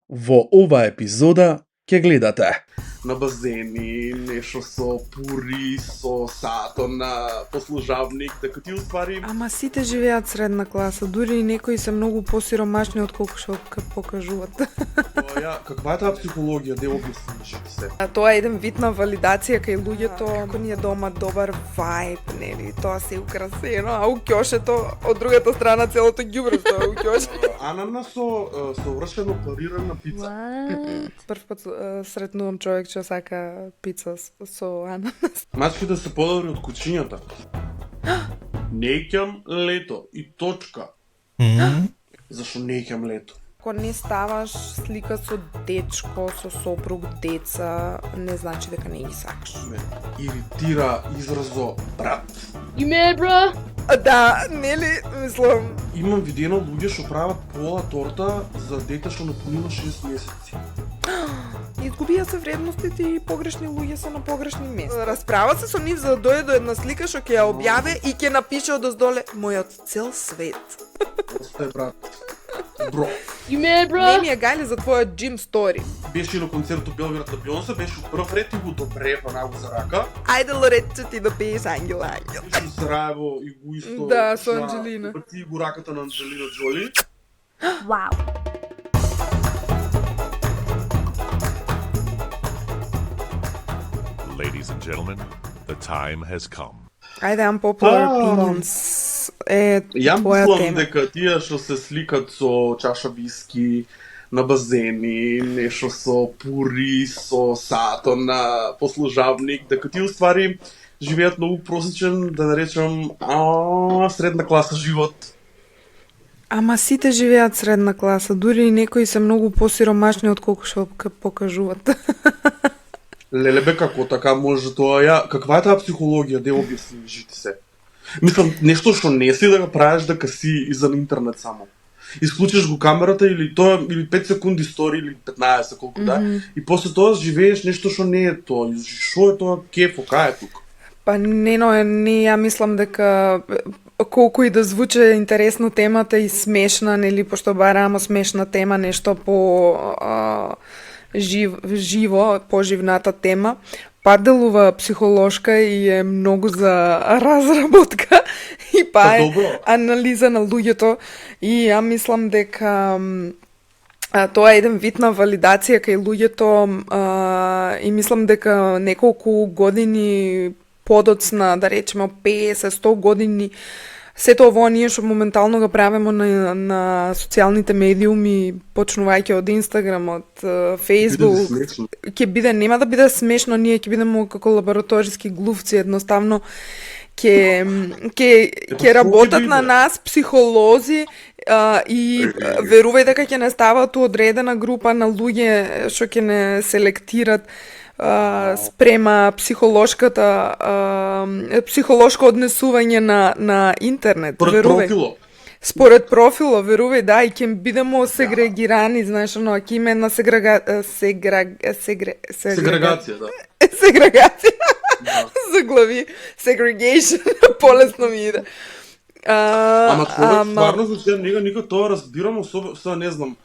Во ова епизода ќе гледате на базени, нешто со пури, со сато на послужавник, дека ти уствари... Ама сите живеат средна класа, дури и некои се многу посиромашни отколку што покажуваат. Каква е таа психологија, де објасниш се? Тоа е еден вид на валидација кај луѓето, ако ни е дома добар вајб, нели, тоа се украсено, а у ќошето од другата страна целото ѓубре што е у ќошето. Анана со вршено парирана пица. Прв пат сретнувам човек што сака пица со ананас. Мачките се подобри од кучињата. Неќам лето и точка. Зашо неќам лето? Ако не ставаш слика со дечко, со сопруг, деца, не значи дека не ги сакаш. Ме иритира изразо брат. You mad, bro? Да, нели, мислам. Имам видено луѓе што прават пола торта за дете што напунило 6 месеци. Изгубија се вредностите и погрешни луѓе се на погрешни места. Расправа се со нив за да дојде до една слика што ќе ја објаве и ќе напише одоздоле мојот цел свет. Остай брат. Бро. You mad, bro? Не ми е гајле за твојот джим стори. Беше на концерт у Белград на Бионсе, беше у прв ред и го добре па за рака. Ајде Лоретче ти да пееш Ангел Ангел. Беше у Сараево и го исто. Да, со Анджелина. Ти го раката на Анджелина Джоли. Wow. Ladies and gentlemen, the time has come. Ајде, unpopular opinions е Ја твоја мислам тема. дека тие што се сликат со чаша виски на базени, нешто со пури, со сато на послужавник, дека тие уствари живеат многу просечен, да наречам, средна класа живот. Ама сите живеат средна класа, дури и некои се многу посиромашни отколку што покажуваат. Леле бе, како така може тоа каква е таа психологија, де објасниш ти се? Мислам, нешто што не си да го правиш дека си изан интернет само. Исклучиш го камерата или 5 секунди стори или 15 колку да, и после тоа живееш нешто што не е тоа. Што е тоа кефо, кај е тука? Па не ја мислам дека колку и да звучи интересна темата и смешна, нели, пошто барамо смешна тема, нешто по живо, поживната тема, па делува психолошка и е многу за разработка и анализа на луѓето и ја мислам дека тоа е еден вид на валидација кај луѓето и мислам дека неколку години подоцна, да речеме 50-100 години, сето ово ние што моментално го правиме на социјалните медиуми, почнувајќи од Инстаграм, од Фејсбук, ќе биде, нема да биде смешно, ние ќе бидеме како лабораториски глувци, едноставно ќе работат на нас психолози и верувај дека ќе не стават у одредена група на луѓе што ќе не селектират спрема психолошко однесување на интернет, верувај. Според профило, верувај, да, и ќе бидеме сегрегирани, знаеш, оно, ќе има една сегрегација, да. Сегрегација. Заглави, segregation, полесно ми иде. Ама човек, стварно, значи, никога тоа разбирам, особено, не знам,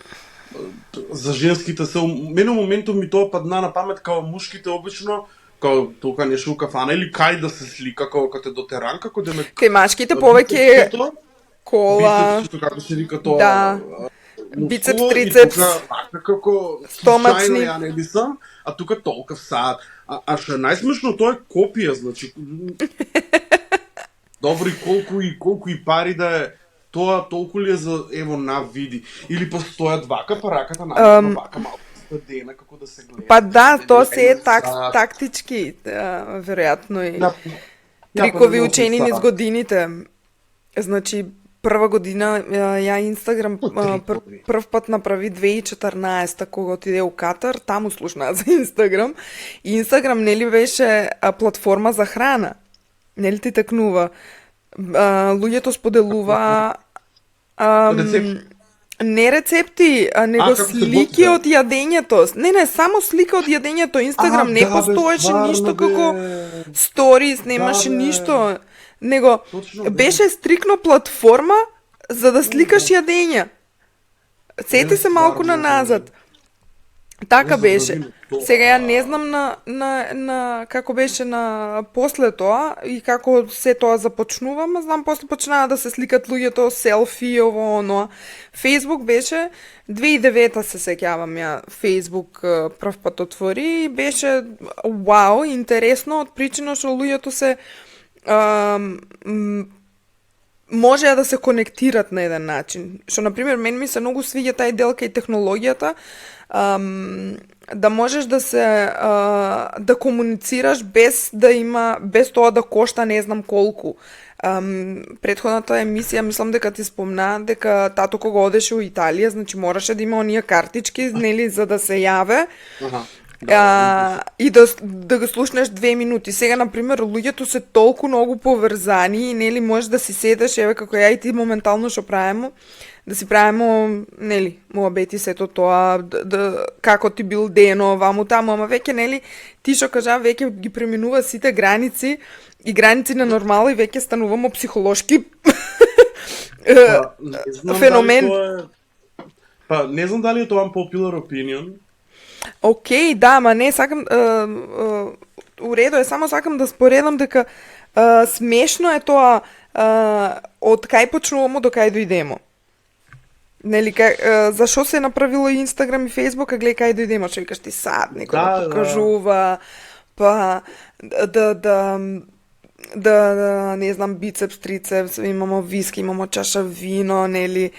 за женските се, мене моментум ми тоа падна на памет, као мушките обично, као тука нешто у кафана или кај да се слика, као кате до теран, како да ме... Кај машките повеќе кола, бицепс, како се вика тоа... Да, бицепс, трицепс, како стомачни. ја не би сам, а тука толков сад. А што е најсмешно, тоа е копија, значи... Добри, колку и пари да е, тоа толку ли е за, ево, види, или постојат вака, па раката на вака малку стадена, како да се гледа. Па да, тоа се е тактички, веројатно и трикови учени низ годините. Значи, прва година ја Инстаграм прв пат направи 2014 кога отиде у Катар, таму слушна за Инстаграм. И Инстаграм нели беше платформа за храна. Нели ти такнува? Луѓето споделува не рецепти, него слики од јадењето. Не, само слика од јадењето. Инстаграм не постоеше ништо како сторис, немаше ништо. Него беше стрикно платформа за да сликаш јадења. Сети се малку на назад. Така Не беше. забравиме тоа. Сега ја не знам на како беше на после тоа и како се тоа започнува, ма знам после почнаа да се сликат луѓето селфи, ово оно. Facebook беше 2009 се сеќавам ја. Facebook прв пат отвори и беше вау, интересно од причина што луѓето се можеа да се конектират на еден начин. Што, например, мен ми се многу свиѓа тај дел кај технологијата, да можеш да се да комуницираш без тоа да кошта не знам колку. Предходната емисија, мислам дека ти спомна дека тато кога одеше во Италија, значи мораше да има оние картички, нели, за да се јаве. И да го слушнеш 2 минути. Сега, например, луѓето се толку многу поврзани и, нели, можеш да си седеш, еве како ја и ти моментално што правимо, да си правимо, нели, муабети сето тоа, како ти бил дено, ваму таму, ама веќе, нели, ти што кажа, веќе ги преминува сите граници и граници на нормал и веќе стануваме психолошки феномен. Не знам дали е тоа unpopular opinion. Океј, да, ма не, сакам, уредо е, само сакам да споредам дека смешно е тоа од кај почнувамо до кај дојдемо. Нели, зашо се направило Инстаграм и Фейсбук, а гледај кај дојдемо, што викаш ти сад, некој да покажува, па да не знам, бицепс, трицепс, имамо виски, имамо чаша вино, нели,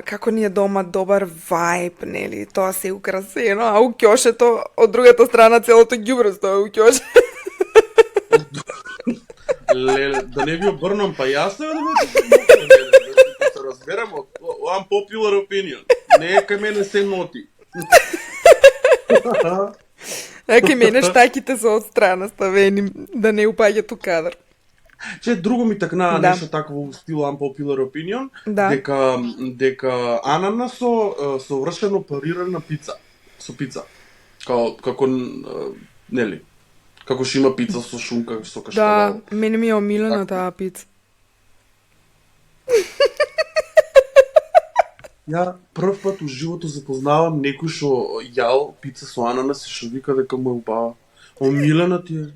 како ни е дома добар вајб, нели, тоа се украсено, а у ќошето од другата страна целото ѓубре стои у ќоше. Леле, да не ви обрнам, па јас да се разберам, unpopular opinion. Не е кај мене се ноти. Кај мене штаките се од страна ставени, да не упаѓат у кадар. Че друго ми такна нешто такво во стил unpopular opinion, дека ананас со вршено парирана пица, со пица. Како нели, како што има пица со шунка, со каштанал. Да, мене ми е омилена таа пица. Ја прв пат у живото запознавам некој што јал пица со ананас и што вика дека му е убава. Омилена ти е.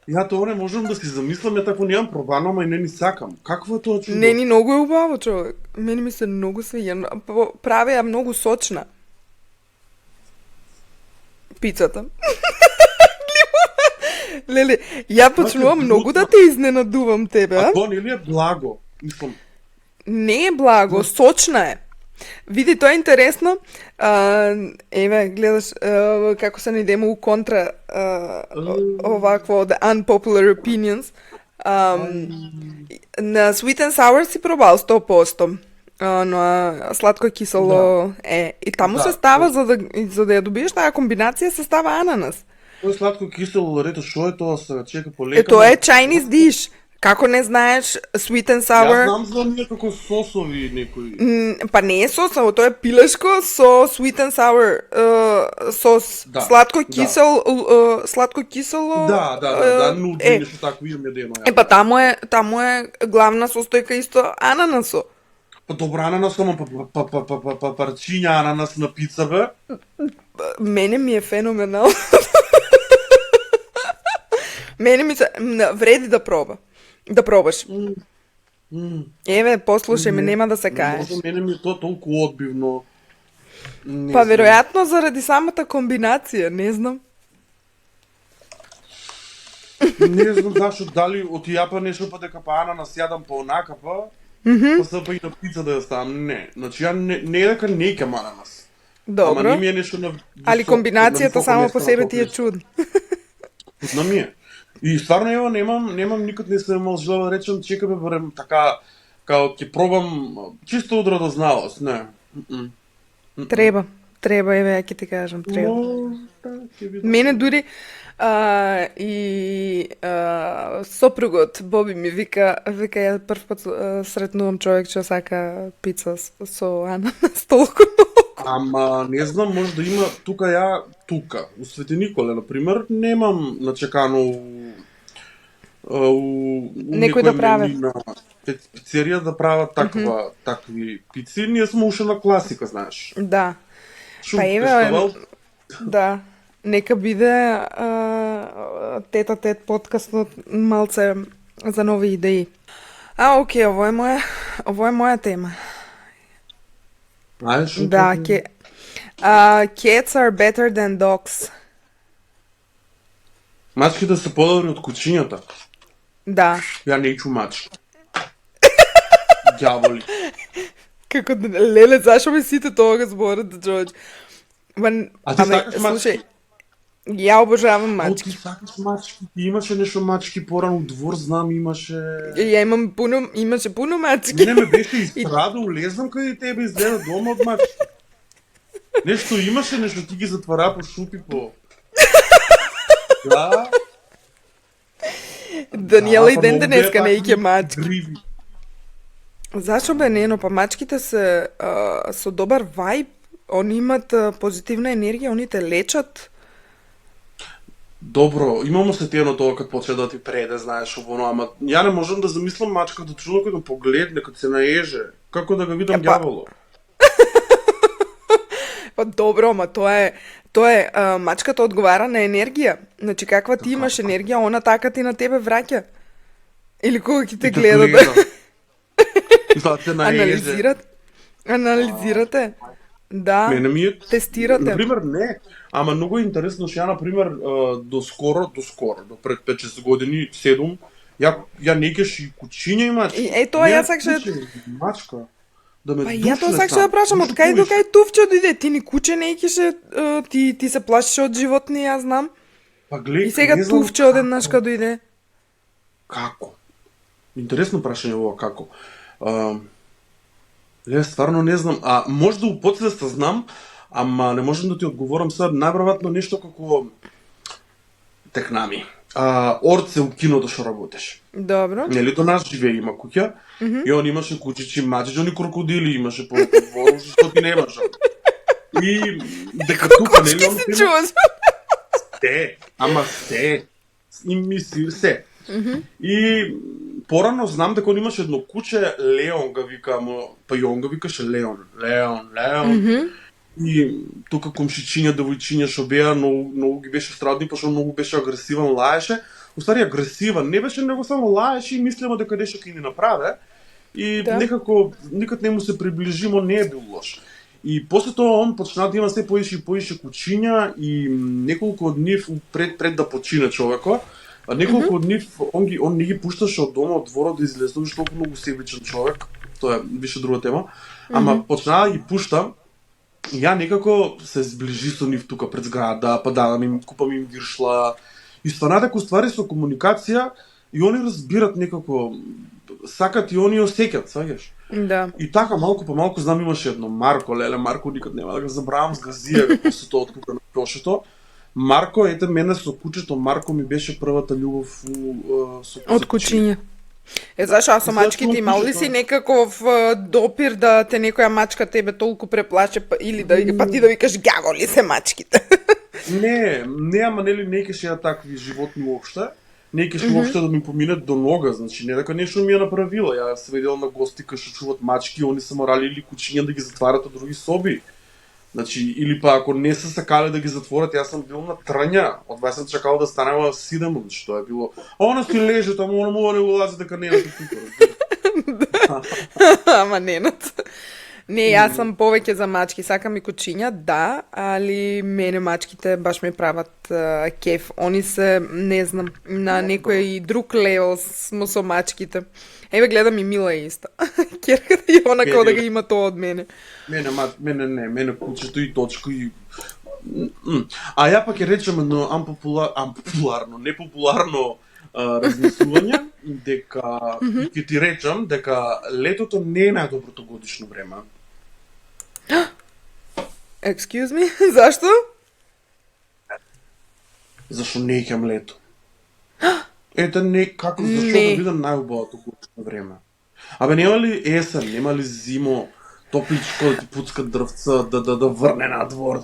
Ја тоа не можам да си замислам, ја тако немам пробано, ама и не ни сакам. Какво е тоа чудо? Не ни многу е убаво, човек. Мене ми се многу свиѓа. Прави ја многу сочна. Пицата. Леле, ја почнувам многу да те изненадувам тебе, а? А тоа нели е благо? Мислам, не е благо, сочна е. Види, тоа е интересно. Еве, гледаш како се најдемо у контра овакво од unpopular opinions. На sweet and sour си пробал 100%. На сладко кисело и таму се става за да ја добиеш таа комбинација се става ананас. Тоа сладко кисело, рето што е тоа сега? Чека полека. Тоа е Chinese dish. Како не знаеш sweet and sour? Јас знам за некако сосови некои. Па не е сосово, тоа е пилешко со sweet and sour сос. Да, сладко кисело. Да, нуди нешто такво имаме дено. Па таму е главна состојка исто ананасо. Па добра ананас, ама парчиња ананас на пица, бе. Мене ми е феноменално. Мене ми се вреди да пробаш. Еве, послушај ме, нема да се каеш. Мене ми е тоа толку одбивно. Па веројатно заради самата комбинација, не знам. Не знам зашто, дали од јапа нешто па дека па ананас јадам па онака па се па и на пица да ја ставам. Не, значи ја не дека не икам ананас. Добро. Ама не ми е нешто на али комбинацијата само по себе ти е чудна. Чудна ми е. И стварно ево немам никад не се имал желба да речем чекаме барем така као ќе пробам чисто од радознавост, не. Треба, еве ја ќе ти кажам, треба. Мене дури и сопругот Боби ми вика ја прв пат сретнувам човек што сака пица со ананас толку многу. Ама не знам, може да има тука у Свети Николе, например, немам начекано у некој да прави. пицерија да прават такви пици, ние сме уши на класика, знаеш. Да. Шум Па еве, фестивал, да. Нека биде тет-а-тет подкастот малце за нови идеи. Окей, ово е моја тема. знаеш, Да, cats are better than dogs. мачките се подобри од кучињата. Да. Ја не чу мачки. Дјаволи. Како леле, зашо ми сите тоа го зборат, Джордж? А ти сакаш мачки? Слушај, ја обожавам О, ти мачки. сакаш мачки? Ти имаше нешто мачки порано у двор, знам, имаше... Ја имаше пуно мачки. Не ме беше изстрадал, лезнам каде тебе изгледа дома од мачки. Нешто имаше, нешто ти ги затвара по шупи по... Да. Даниела и па ден многу денеска беа не такви иќе мачки. гриви. Зашо бе не, но па мачките се со добар вајб, они имат позитивна енергија, они те лечат. Добро, имамо се тиено тоа кад почне да ти преде, знаеш, обоно, ама ја не можам да замислам мачка да чула кога погледне, кога се наеже. Како да го видам Епа. ѓаволо? Па добро, ама тоа е мачката одговара на енергија. Значи каква ти имаш енергија, она така ти на тебе враќа. Или кога ќе те гледа да Да те наеже. анализирате. Да. Мене ми е... Тестирате. Например, не. Ама многу е интересно, што ја, например, доскоро, до пред 5-6 години, 7, ја некеш и кучиња и мачки. И тоа Не ја сакаше- куче, мачка. Да ме Па ја душне тоа сакаше сам. да прашам, од кај до кај тувче дојде, ти ни куче не икеше, ти се плашеше од животни, јас знам. Па гледај, И сега не знам тувче одеднаш кога дојде. Како? Интересно прашање ова како. Стварно не знам. Може да у подсвеста знам, ама не можам да ти одговорам сега. Најверојатно нешто како текнами. Орце у киното што работеше. Добро. Нели до нас живее има куќа, и он имаше кучичи, мачичи, они крокодили имаше по двору, што ти немаше. И дека тука, нели, он Се чуваш? се, ама се, и мисли се. И порано знам дека он имаше едно куче, Леон га вика, па и он га викаше Леон. И тука комшичиња, девојчиња што беа, многу ги беше страдни, пошто многу беше агресивен, лаеше. Устари агресивен, не беше, него само лаеше и мислеме дека нешто ќе ни направи. И Да. некако, никад не му се приближимо, не е бил лош. И после тоа он почна да има се поише и поише кучиња и неколку од нив пред да почине човекот, неколку од нив он не ги пушташе од дома, од дворот да излезува, што многу себичен човек. Тоа е више друга тема. Ама почна да ги пушта. И ја некако се зближи со нив тука пред зграда, па давам им, купам им виршла. И стварно дека ствари со комуникација и они разбират некако, сакат и они осеќат, сваѓаш? Да. И така малку по малку знам имаше едно Марко, леле Марко никад нема да го забравам, згазија го после тоа откука на пошето. Марко, ете мене со кучето, Марко ми беше првата љубов со Од кучиња. Зашо, а со мачките имал ли си некаков допир да те некоја мачка тебе толку преплаше, или па ти да викаш ѓаголи се мачките? Не, ама нели не кеше ја такви животни уопште. Не кеше уопште да ми поминат до нога, значи не дека нешто ми ја направила. Ја се видел на гости кај што чуват мачки, они се морали или кучиња да ги затварат од други соби. Значи, или па ако не се сакале да ги затворат, јас сум бил на трња. Од вас сум чекал да станува 7, значи тоа е било. Она си лежи таму, она мора да го лази дека не е тука. Ама ненат. Не, јас сум повеќе за мачки, сакам и кучиња, да, али мене мачките баш ме прават кеф. Они се, не знам, на некој друг левел смо со мачките. Еве гледам и Мила е иста. Керката и она како да ги има тоа од мене. Мене кучето и точка и... А ја пак ќе речем едно непопуларно размислување, дека, ќе ти речам дека летото не е најдоброто годишно време. Excuse me? Зашто? Зашо не ќам лето? Ете не, како, зашо Не. да видам најубавото годишно време? Абе, нема ли есен, нема ли зимо, топличко да ти пуцка дрвца, да врне на двор,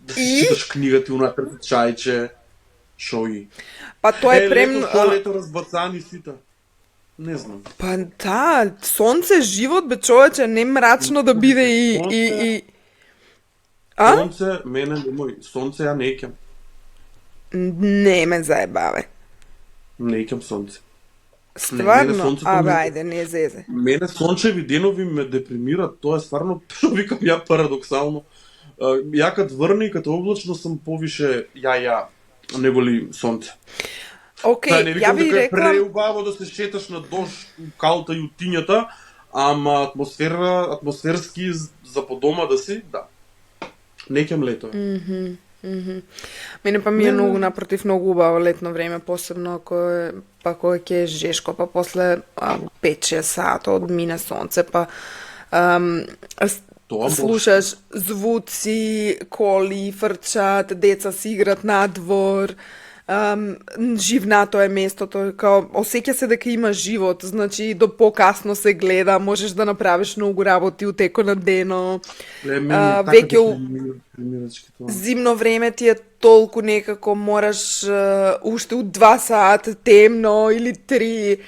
да си И? читаш книга ти унатре чајче, шо и? Па тоа е премно... Лето, тоа лето разбацани сите. Не знам. Па да, сонце живот бе човече, не мрачно да биде и... А? Сонце, мене немој, сонце ја не икам. Не ме заебаве. Не икам сонце. Стварно? сонцето Абе, ме- ајде, не зезе. Мене сончеви денови ме депримираат, тоа е стварно, што викам ја парадоксално. Ја кад врне и кад облачно сум повише ја, неголи сонце. Океј, Та, не ја викам би дека е рекла... преубаво да се шеташ на дожд, калта и утињата, ама атмосферски за по дома да си, да. Не ќам лето. Мене па ми е многу напротив, многу убаво летно време, посебно ако е, па кога ќе е жешко, па после 5-6 сата од мине сонце, па Тоа може. слушаш звуци, коли фрчат, деца си играт надвор, живнато е местото, као осеќа се дека има живот, значи до покасно се гледа, можеш да направиш многу работи у теко на дено. Веќе примирачки тоа. Зимно време ти е толку некако мораш уште у 2 сата темно или 3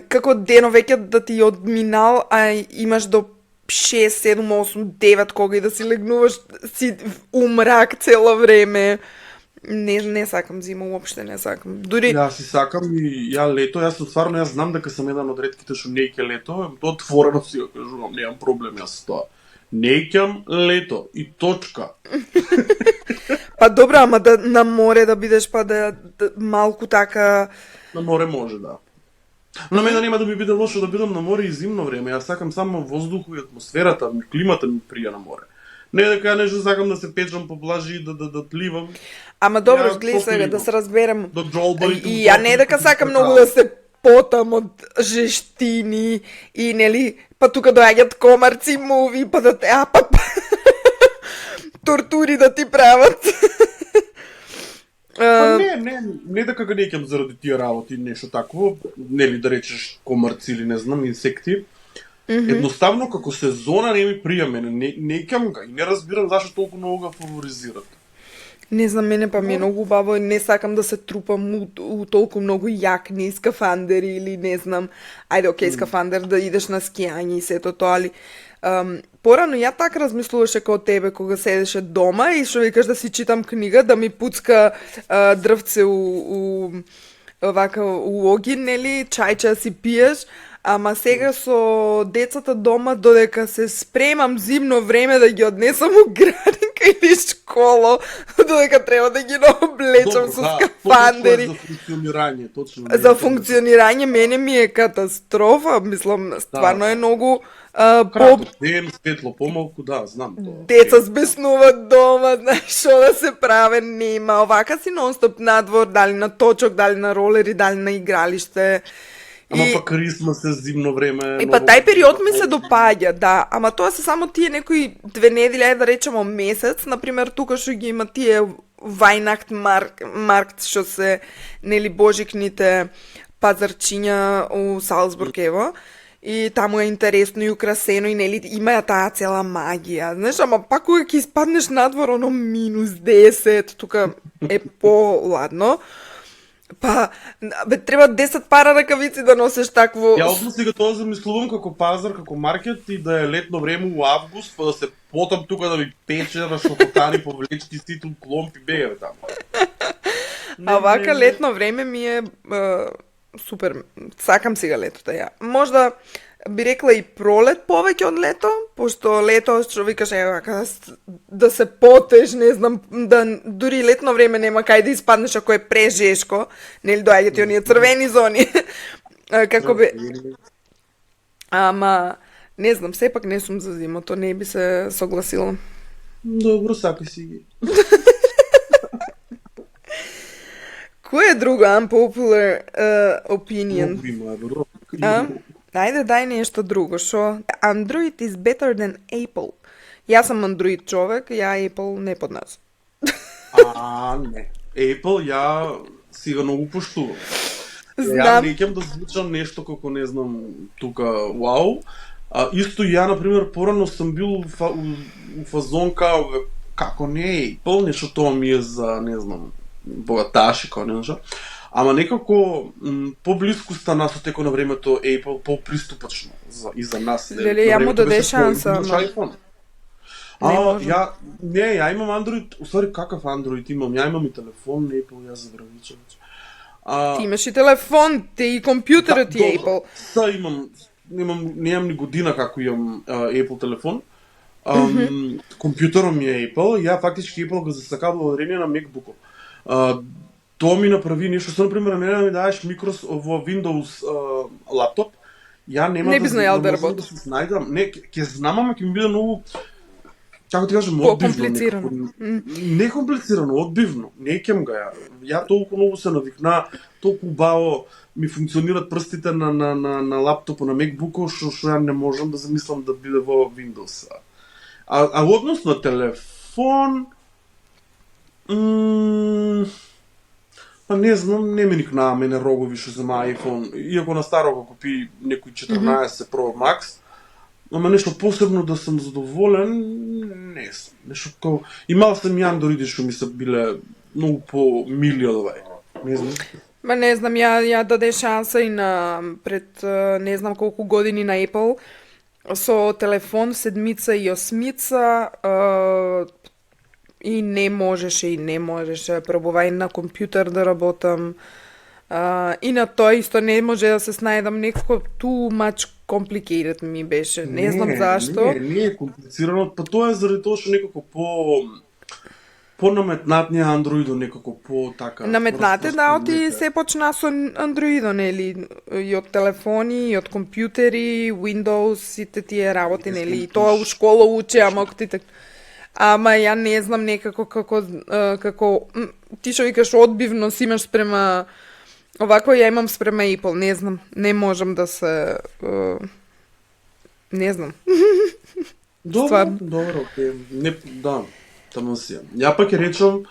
како дено веќе да ти одминал, а имаш до 6, 7, 8, 9 кога и да си легнуваш си умрак цело време. Не сакам зима, уопште не сакам. Дури Јас си сакам и ја лето, јас стварно јас знам дека сум еден од ретките што не ike лето, тоа отворено си го кажувам, немам проблем јас со тоа. Не икам лето и точка. па добро, ама да на море да бидеш па да малку така На море може, да. На мене нема да ми биде лошо да бидам на море и зимно време. Јас сакам само воздухот и атмосферата, климата ми прија на море. Не дека нешто сакам да се печам по плажи и да пливам. Ама добро, Ја гледај сега попливам. да се разберам. До џолбарите. И ја не дека сакам многу да се потам од жештини и нели, па тука доаѓаат комарци муви, па да те апат тортури да ти прават. Па не дека ga не ќам заради тие работи, нешто такво, нели да речеш комарци или не знам, инсекти. Едноставно како сезона не ми прија мене, не ќам га и не разбирам зашто толку многу го фаворизират. Не знам, мене па ми е многу убаво и не сакам да се трупам у толку многу јакни, скафандери или не знам. Ајде, окей, скафандер да идеш на скијање и сето тоа, али порано ја така размислуваше како тебе кога седеше дома и што викаш да си читам книга, да ми пуцка дрвце у огин, нели, чајче да си пиеш. Ама сега со децата дома, додека се спремам зимно време да ги однесам у градинка или школо, додека треба да ги облечам со скафандери. За функционирање, точно. За функционирање мене ми е катастрофа, мислам, стварно е многу Кратко ден, светло помалку, да, знам тоа. деца збеснуваат дома, знаеш што да се праве, нема. Овака си нон-стоп надвор, дали на точок, дали на ролери, дали на игралиште. Ама па Крисмас е зимно време. И па тај период ми се допаѓа, да, ама тоа се само тие некои 2 недели, ајде да речемо месец, например тука што ги има тие Вајнахт маркт што се нели божикните пазарчиња у Салцбург, ево. И таму е интересно и украсено и нели има таа цела магија. Знаеш, ама пак кога ќе испаднеш надвор оно -10, тука е поладно. Па, бе, треба 10 пара ракавици да носиш такво... Ја одно сега тоа замислувам како пазар, како маркет и да е летно време у август, па да се потам тука да ми пече, да шокотани, повлечки, ситул, кломпи, беје таму. А вака летно време ми е супер. Сакам сега летото, ја. Можда би рекла и пролет повеќе од лето, пошто лето што викаш да се потеш, не знам, да дури летно време нема кај да испаднеш ако е прежешко, нели доаѓаат и оние црвени зони. Како би Ама не знам, сепак не сум за зимото, не би се согласила. Добро, сакај си ги. Кој е друго unpopular opinion? Многу има, бро. Ајде, дај нешто друго, шо? Android is better than Apple. Јас сум Android човек, ја Apple не поднесам. Не. Apple ја сега многу поштувам. Знам. Ја не ќам да звучам нешто како не знам тука вау. Исто ја например порано сум бил у фазон како не Apple, нешто тоа ми е за не знам богаташи, како нешто. Ама некако поблиску стана со текот на времето Apple поприступачно и за нас. Леле, ја му даде шанса, ама. Ја имам Android, усвари какав Android имам, ја имам и телефон, Apple, ја забравичам. Ти имаш и телефон, ти и компјутерот ти Apple. Немам ни година како имам Apple телефон. Компјутерот ми е Apple, ја фактички Apple го засакав благодарение на MacBook-о. Тоа ми направи нешто, со например, на мене да ми даваш во Windows лаптоп, ја нема не би знаел да работи. Да се снајдам. Не, ќе знам, ама ќе ми биде многу, како ти кажам, одбивно. Не комплицирано, одбивно. Не кем га ја толку многу се навикна, толку убаво ми функционираат прстите на лаптопот, на MacBook-о, што ја не можам да замислам да биде во Windows. А односно на телефон, па не знам, не ми никнаа мене рогови што зема iPhone, иако на старо го купи некој 14 Pro Max, ама нешто посебно да сум задоволен, не сум. Нешто како имал сум и Android што ми се биле многу по-мили од овај. Не знам. Ма не знам, ја даде шанса и на пред не знам колку години на Apple со телефон 7 и 8 и не можеше. Пробувај на компјутер да работам. И на тоа исто не може да се снајдам, некако too much complicated ми беше. Не знам зашто. Не е комплицирано, па тоа е заради тоа што некако по-наметнатниот Android, некако по-така. Наметнате наоти се почна со Android, нели? И од телефони, и од компјутери, Windows, сите тие работи, нели? И тоа у школа уче, ама ама ја не знам некако како ти што викаш одбивно си имаш спрема овако ја имам спрема Apple, не знам, не можам да се не знам. Добро, окей. Не, да, таму си. Ја пак ќе речам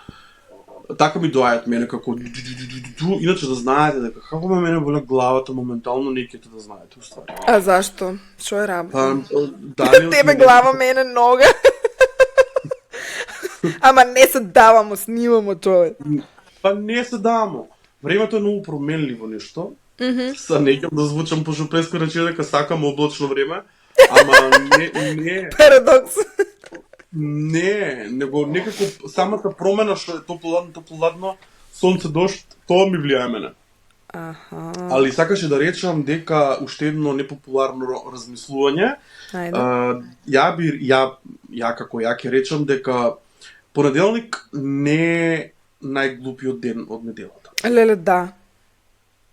така ми доаѓаат мене како иначе да знаете дека како мене боля главата моментално не ќе да знаете уствари. А зашто? Што е работа? Тебе глава, мене нога. Ама не се давамо, снимамо човек. Па не се давамо. Времето е многу променливо нешто. Са неќам да звучам по-жупеско рече дека сакам облачно време, ама не. Парадокс. Не, него некако самата промена што е топло-ладно, сонце дожд, тоа ми влијае мене. Аха. Али сакаше да речам дека уште едно непопуларно размислување. Ја како ја ќе речам дека понеделник не е најглупиот ден од неделата. Леле, да.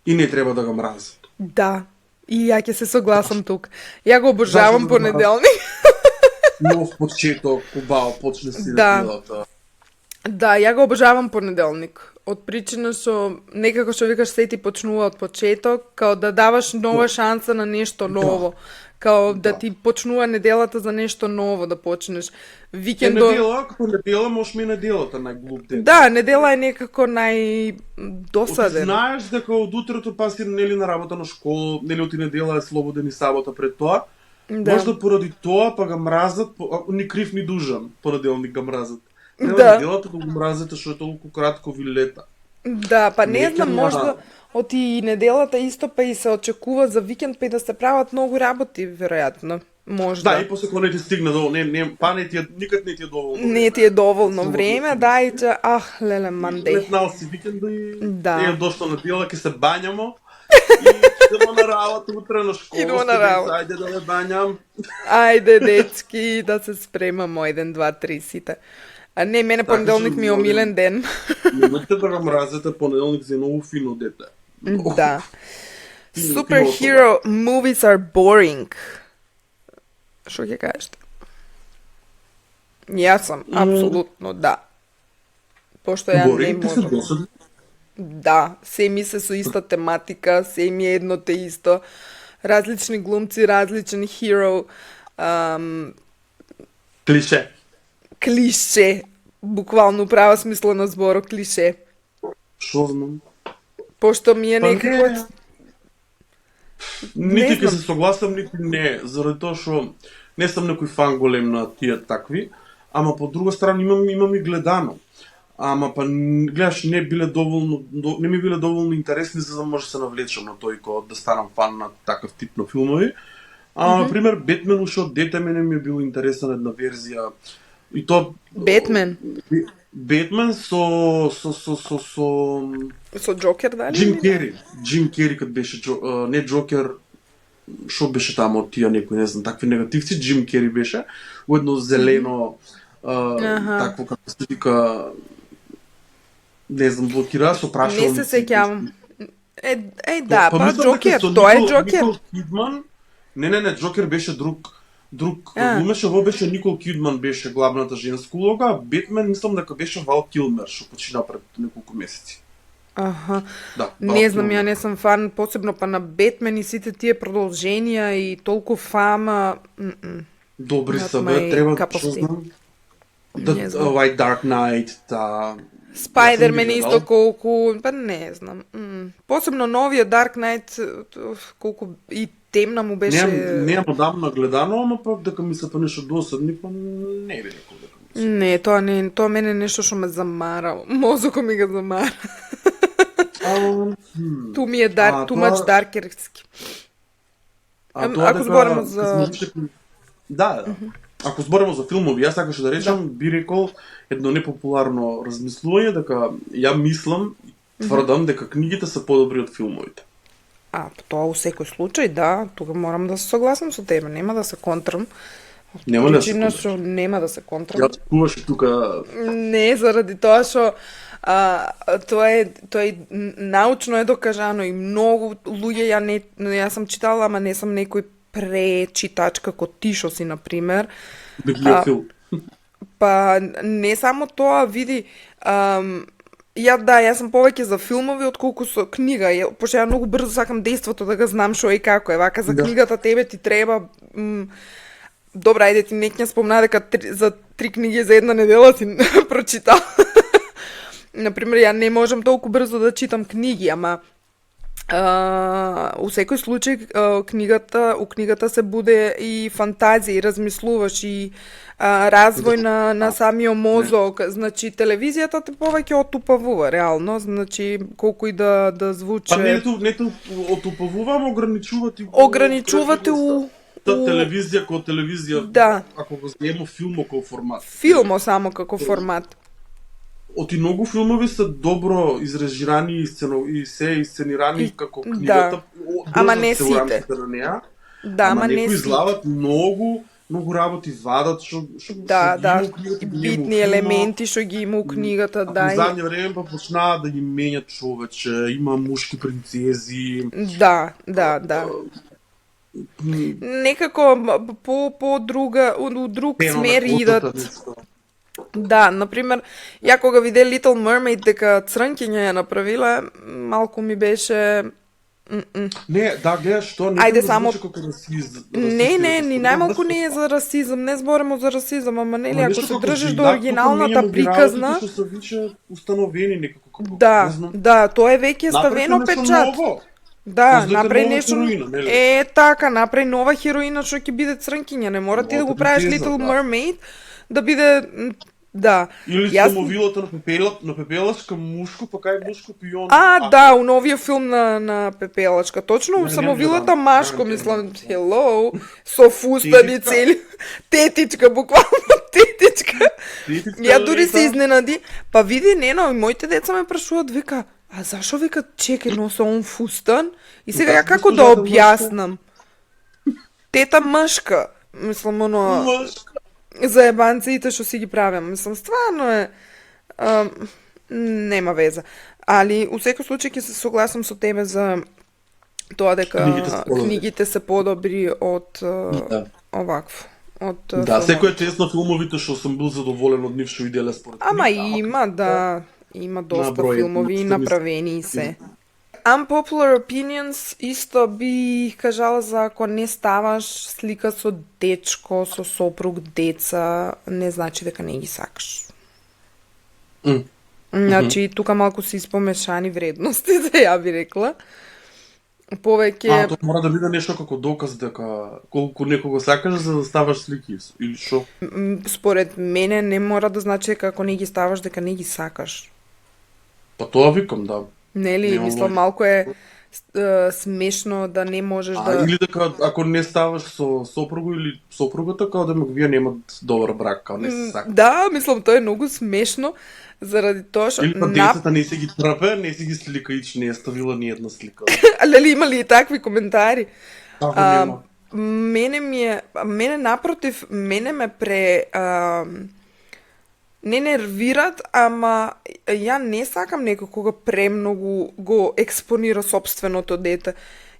И не треба да го мразат. Да. И ја ќе се согласам тук. Ја го обожавам понеделник. Нов почеток, убаво почне си неделата. Да, ја го обожавам понеделник. Од причина што некако што викаш се ти почнува од почеток, као да даваш нова шанса на нешто ново. Као да ти почнува неделата за нешто ново да почнеш. Викендо... Како недела може ми неделата најглуп ден. Да, недела е некако најдосаден. Знаеш дека од утрото па си нели на работа на школа, нели оти недела е слободен и сабота пред тоа. Да. Можда поради тоа па га мразат, ни крив ни дужан, понеделник га мразат. Да. Неделата го мразите што е толку кратко ви лета. Да, па не знам, можда од и неделата исто па и се очекува за викенд па и да се прават многу работи, веројатно. Можда. Да, и после кога не ти стигне доволно, никад не ти е доволно. Не ти е доволно време, да, и че, леле, мандеј. Летнал си викенда и да. Дошло недела, ќе се бањамо. И идемо на работа, утре на школа. Идемо на работа. Ајде да ме бањам. Ајде, дечки, да се спремамо 1, 2, 3 сите. А не, мене понеделник ми е омилен ден. Немојте да го мразите, понеделник за многу фино дете. Да. Superhero movies are boring. Што ќе кажете? Јас сум, апсолутно, да. Пошто ја не можам. Да, се ми се со иста тематика, се ми е едно те исто. Различни глумци, различен hero. Клише. Буквално права смисла на зборот клише. Шо знам? Пошто ми е некако... Нити ќе се согласам, нити не, заради тоа што не сум некој фан голем на тие такви, ама по друга страна имам и гледано. ама па гледаш не ми биле доволно интересни за да може да се навлечам на тој да станам фан на такав тип на филмови. Например, Бетмен уште од дете мене ми е било интересна една верзија. И то Бетмен Бетмен со Джокер, дали? Джим Кери кад беше не Джокер, шо беше таму од тие некои, не знам, такви негативци, Джим Кери беше, уедно зелено такво како се вика, не знам, блокира со прашалници. Не се сеќавам. Да, па Джокер, тоа е Джокер. Не, Джокер беше друг глумеше, во беше Никол Кидман беше главната женска улога, а Бетмен мислам дека беше Вал Килмер, што почина пред неколку месеци. Аха. Да, не знам, ја не сум фан, посебно па на Бетмен и сите тие продолженија и толку фама. Добри се, бе, треба, што знам. White Dark Knight, Спајдермен исто колку, па не знам. Посебно новиот Dark Knight, колку и темна му беше... Не му давно гледано, ама пак дека ми се па нешто досадни, па не би рекол дека ми се. Не, тоа мене нешто што ме замара. Мозокот ми го замара. Ту ми е too much даркерски. Ако збориме за... Да. Ако збориме за филмови, јас сакаше да речам, би рекол едно непопуларно размислување дека ја мислам, тврдам дека книгите се подобри од филмовите. Тоа у секој случај, да, тука морам да се согласам со тебе, нема да се контрам. Нема да се контрам. Нема да се контрам. Ја куваш тука... Не, заради тоа што тоа е научно е докажано и многу луѓе јас сум читала, ама не сум некој пречитач како ти што си, например. Библиофил. Па не само тоа, види, јас сум повеќе за филмови отколку со книга, пошто ја многу брзо сакам дејството да го знам што и како е. Вака за книгата тебе ти треба добра, ајде ти некња спомна дека за 3 книги за една недела си прочитал. Например, ја не можам толку брзо да читам книги, ама у секој случај у книгата се буде и фантазија, и размислуваш, и развој на самиот мозок. Значи, телевизијата те повеќе отупавува, реално. Значи, колку и да звучи... Па не отупавувам, ограничувате у... телевизија како телевизија, да. Ако го земо филмо како формат. Филмо само како формат. Оти многу филмови се добро изрежирани и се исценирани како книгата. Ама не сите. Ама некои излават многу работи, вадат што битни елементи што ги има у книгата, да. Во задње време па почнаа да ги менјат човече, има мушки принцези. Да. Некако по друга, у друг смер идат. Да, например, ја кога виде Little Mermaid дека црнкиња ја направила, малку ми беше... Не, да, гледаш, што не ајде да само... како расизм. Не, ни најмалку не е за расизм, не зборимо за расизм, ама нели, ако се држиш до оригиналната приказна... Што се више установени некако како... Да, тоа е веќе ставено печат. Да, направи нешто... Така, направи нова хероина што ќе биде црнкиња, не мора ти да го правиш Little Mermaid, да биде, да. Или самовилата на Пепелачка мушко, па кај мушко пион. Да, у новиот филм на Пепелачка. Точно самовилата машко, мислам, hello, со фустани цели. Тетичка, буквално тетичка. Ја дури се изненади. Па види, Нено, и моите деца ме прашуваат, вика, а зашо вика чеке носа он фустан? И сега ја како да објаснам? Тета мшка, мислам, оно... За ебанците што си ги правам. Мислам, стварно е... нема веза. Али, у секој случај ќе се согласам со тебе за тоа дека книгите се подобри од овакво. Да, секој е чест на филмовите што сум бил задоволен од нив што виделе според книга. Ама има, да. Има доста филмови направени и се. Unpopular opinions исто би кажала за ако не ставаш слика со дечко, со сопруг, деца, не значи дека не ги сакаш. Значи, тука малку си испомешани вредностите, ја би рекла. повеќе тоа мора да биде нешто како доказ дека колку некого сакаш за да ставаш слики или што? според мене не мора да значи како не ги ставаш дека не ги сакаш. Па тоа викам, да. Нели, Нема мислам логика. малку е смешно да не можеш да Или дека ако не ставаш со сопругу или сопругата, као да вие немат добар брак, као не се сакат. Да, мислам тоа е многу смешно заради тоа што Или па децата не се ги трпе, не се ги слика и не е ставила ни една слика. Лели имали и такви коментари. Тако нема. Мене напротив, мене ме не нервират, ама ја не сакам некој кога премногу го експонира собственото дете.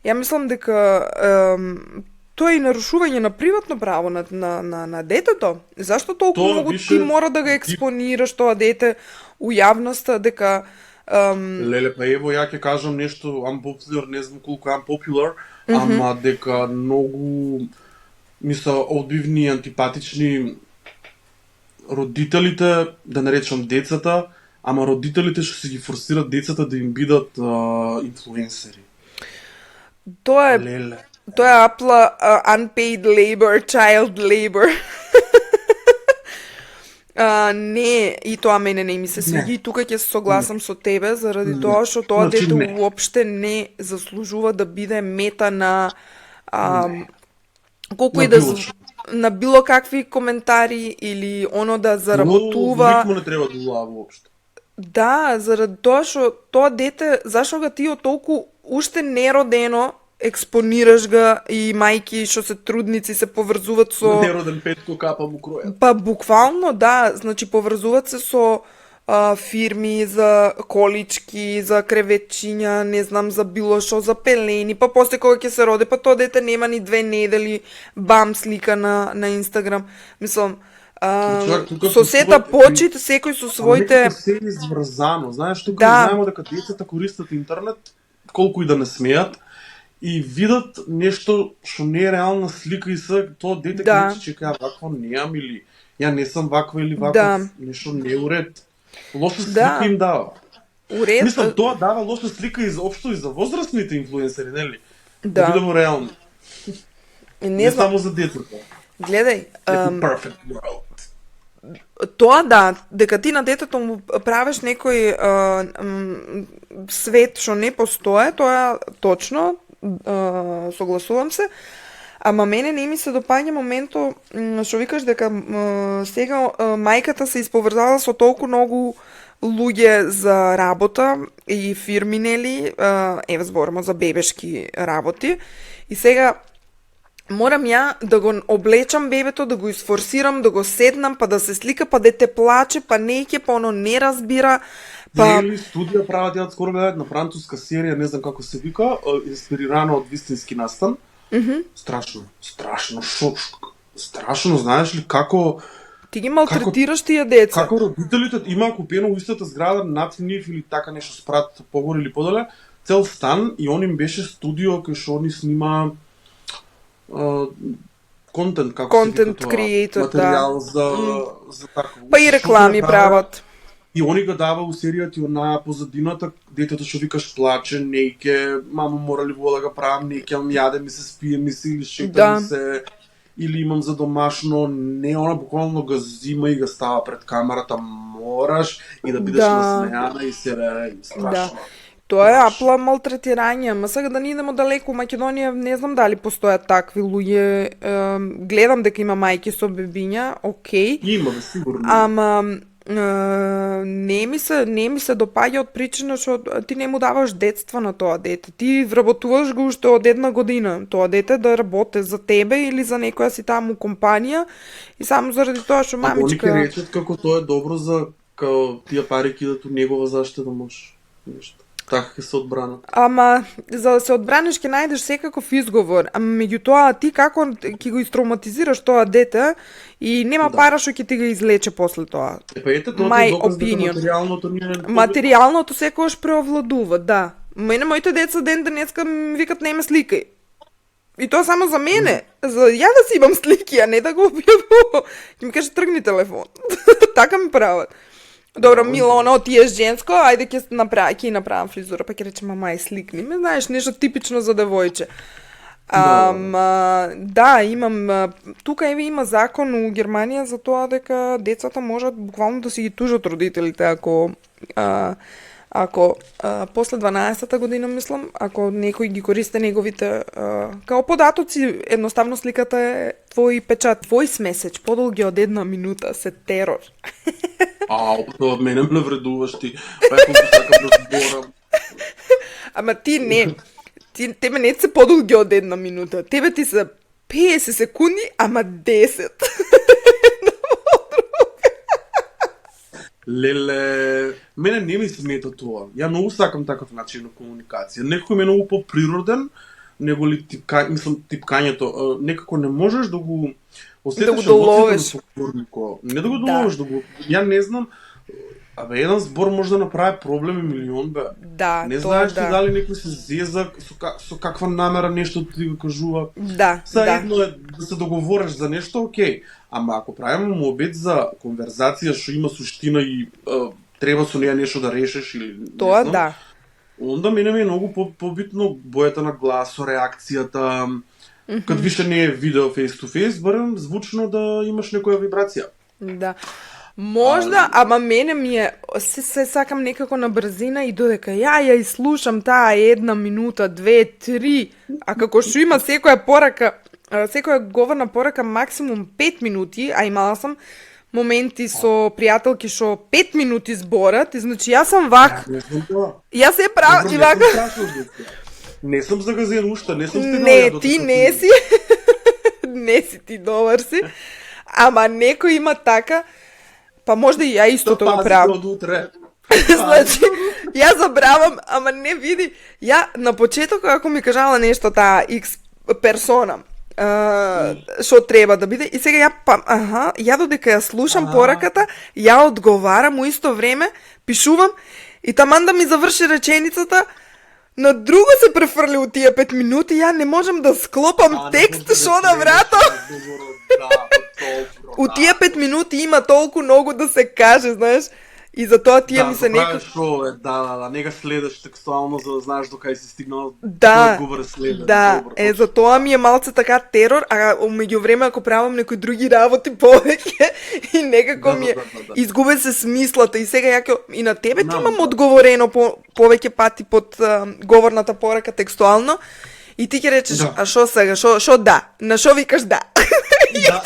Ја мислам дека тоа е и нарушување на приватно право на детето. Зашто толку Тоа многу више ти мора да го експонираш тоа дете у јавноста, дека Леле, па ево, ја ќе кажам нешто unpopular, не знам колку unpopular, ама дека многу ми се одбивни и антипатични родителите, да не речам децата, ама родителите што се ги форсират децата да им бидат инфлуенсери. тоа е Леле. Тоа е апла unpaid labor, child labor. Не, и тоа мене не ми се свиѓа и тука ќе се согласам со тебе заради тоа што тоа Значи, дете не. уопште не заслужува да биде мета на колку На и да било што. на било какви коментари или оно да заработува. Никому не треба да улава воопшто. Да, заради тоа што тоа дете, зашо го ти од толку уште неродено експонираш га и мајки што се трудници се поврзуваат со Нероден петко капа му кројат. Па буквално да, значи поврзуваат се со фирми за колички, за кревечиња, не знам за било што, за пелени, па после кога ќе се роде, па тоа дете нема ни 2 недели бам слика на Инстаграм. Мислам, Чак, тука со сета поступат- почит, секој со Ама своите некако се е изврзано. Знаеш, тука Да. знаеме дека децата користат интернет, колку и да не смеат, и видат нешто што не е реална слика и се, тоа дете Да. ќе рече, чека, вакво неам или ја не сум ваква или ваква, Да. нешто не е уред. Лоша слика Да. им дава. уред. Мислам, тоа дава лоша слика и заопшто и за возрастните инфлуенсери, нели? Да Да. бидеме реални. Не знам, само за децата. гледај, Некој perfect world. тоа да, дека ти на детето му правиш некој свет што не постои, тоа е точно, согласувам се, ама мене не ми се допаѓа моментот што викаш дека сега мајката се исповрзала со толку многу луѓе за работа и фирми, нели, еве зборимо за бебешки работи, и сега морам ја да го облечам бебето, да го изфорсирам, да го седнам, па да се слика, па дете плаче, па не ќе, па оно не разбира, па Или студија прават, ја скоро гледат на француска серија, не знам како се вика, инспирирана од вистински настан. Страшно, страшно, знаеш ли како ти ги малтретираш тие деца. како родителите има купено у истата зграда над нив или така нешто спрат погоре или подоле, цел стан и он им беше студио кај што они снима контент, како се Content вика тоа, creator, материјал за такво. Па и реклами Што прават. И они го дава у серијата и она позадината, детето што викаш плаче, неќе, мамо морали во да го правам, неќе ми јаде, ми се спие, ми се или шета Да. ми се, или имам за домашно, не, она буквално го зима и го става пред камерата, мораш и да бидеш Да. насмејана и се страшно. Тоа е апла малтретирање, ама сега да не идемо далеко, у Македонија не знам дали постојат такви луѓе, гледам дека има мајки со бебиња, окей, Има, бе, сигурно. ама не ми се допаѓа од причина што ти не му даваш детство на тоа дете. Ти вработуваш го уште од 1 година. Тоа дете да работи за тебе или за некоја си таму компанија и само заради тоа што Они ќе мамичка речат како тоа е добро за као тие пари кидат у негова заштита да може нешто. Така ќе се одбранат. Ама, за да се одбраниш ќе најдеш секаков изговор, ама меѓутоа ти како ќе го истравматизираш тоа дете и нема Да. пара што ќе ти го излече после тоа. Па ете, тоа My ти е доказ дека opinion. материјалното не е Материјалното секогаш преовладува, да. Мене моите деца ден денеска ми викат не ме сликај. И тоа само за мене, за ја да си имам слики, а не да го објавувам. Ќе ми каже тргни телефон. Така ми прават. Добро, Мила, оно ти е женско, ајде ќе направам фризура, па ќе речем, мама, сликни ме, знаеш, нешто типично за девојче. Да, имам, тука има закон у Германија за тоа дека децата можат буквално да си ги тужат родителите ако после 12-та година, мислам, ако некој ги користи неговите као податоци, едноставно сликата е твој печат, твој смесеч, подолги од 1 минута, се терор. Тоа мене ме вредуваш ти. Како сакам да зборам. Ама ти не. Тебе не се подолги од 1 минута. Тебе ти се 50 секунди, ама 10. Леле, мене не ми смета тоа. Ја многу сакам таков начин на комуникација. Некој е многу поприроден, него ли типкањето. Некако не можеш да го осетиш да го доловиш. Не да го доловиш, да го... Ја не знам, еден збор може да направи проблеми милион, бе. Да, не знаеш ти дали некој се зеза со каква намера нешто ти го кажува. Да, Едно е да се договориш за нешто, окей. Ама ако правиме мобет за конверзација што има суштина и треба со неја нешто да решиш или тоа, не знам, да. Онда мене ми е многу побитно бојата на гласо, реакцијата. Кад више не е видео face to face, барем звучно да имаш некоја вибрација. Да. Можда, ама мене ми е, се сакам некако на брзина и додека ја слушам таа 1 минута, 2, 3, а како што има секоја порака, секоја говорна порака максимум 5 минути, а имала сум моменти со пријателки што 5 минути зборат, и значи јас сум вак. Не сум тоа. Јас се правам и вака. Не сум загазен уште, не сум стигнал. Не, ти не си. Не си ти добар си. Ама некој има така, па можда и ја истото го правам. Значи, ја забравам, ама не види. Ја на почеток ако ми кажала нешто таа X персона, што треба да биде, и сега ја додека ја слушам пораката, ја одговарам у исто време, пишувам и таман да ми заврши реченицата, на друго се префрли у тие 5 минути, ја не можам да склопам текст што на врато. У тие 5 минути има толку многу да се каже, знаеш, и затоа тие ми се некој... Шо е, да, не га следеш текстуално за да знаеш до кај си стигнал, да, одговор следен. Да, затоа ми е малце така терор, а меѓувреме ако правам некои други работи повеќе и некако ми е изгубе се смислата, и сега ја и на тебе ти имам одговорено повеќе пати под говорната порака текстуално, и ти ќе речеш, а шо сега, шо да, на шо викаш да? Да,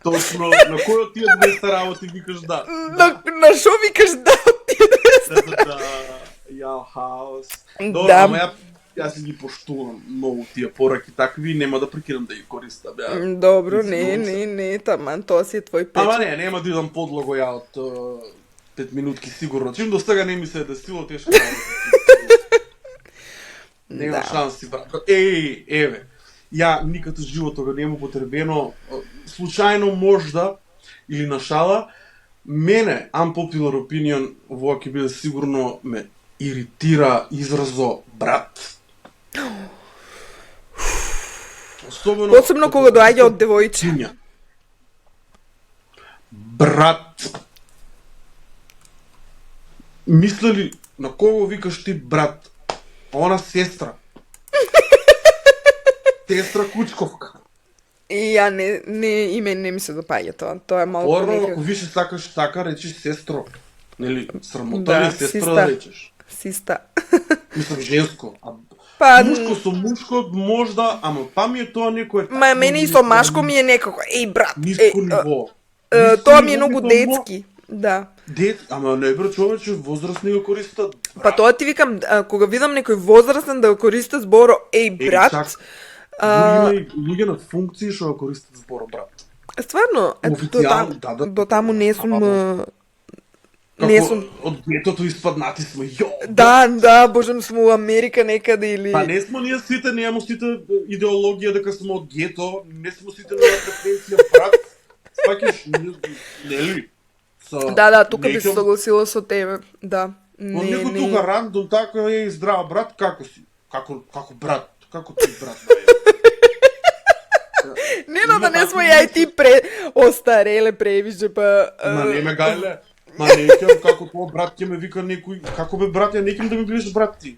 точно, на кој од тие 200 работи викаш да? На шо викаш да од тие 200 работи? Да, ја хаос. Добро, ама јас си ги поштувам многу тие пораки такви, нема да прекинам да ги користам. Добро, не, таман, тоа си е твој печат. Ама не, нема да идам подлого ја од 5 минутки сигурно. Чим до сега не ми се е десило тешко. Нема шанси, брат. Еве. Ја никад во животот го нема потребено, случајно можда, или на шала, мене, unpopular opinion, ова ќе биде сигурно, ме иритира изразо брат. Посебно кога доаѓа од девојче. Брат. Мислели, на кого викаш ти брат? Она сестра. Сестра Кучковка. И ја и мен не ми се допаѓа тоа. Тоа е малку некако. некако. Ако више сакаш така, речиш сестро. Нели, срамота ли сестро да речеш? Систа. Мислам женско. Мушко со мушко можда, ама па ми е тоа некој... Ма мене и со машко ми е некако, брат. Ниско ниво. Тоа ми е многу детски. Да. Ама не бре човече, возрастни го користат. Па тоа ти викам, кога видам некој возрастен да го користи зборо брат. Има и луѓе на функции што го користат зборо брат. Стварно, до таму не сум... Од гетото испаднати сме, Да, божем сме у Америка некаде или... Па не сме ние сите, немамо сите идеологија дека сме од гето, не сме сите на претенција брат. Спакеш, нели? Да, тука би се согласила со тебе, да. Од некој тука рандом така е здрав брат, како си? Како брат? Како ти брат? Не, да не сме ја и ти остареле превише, па... Ма не ме гајле. Ма некам, како тоа брат ќе ме вика некој, како бе брат, ја некам да ми бидеш брат ти.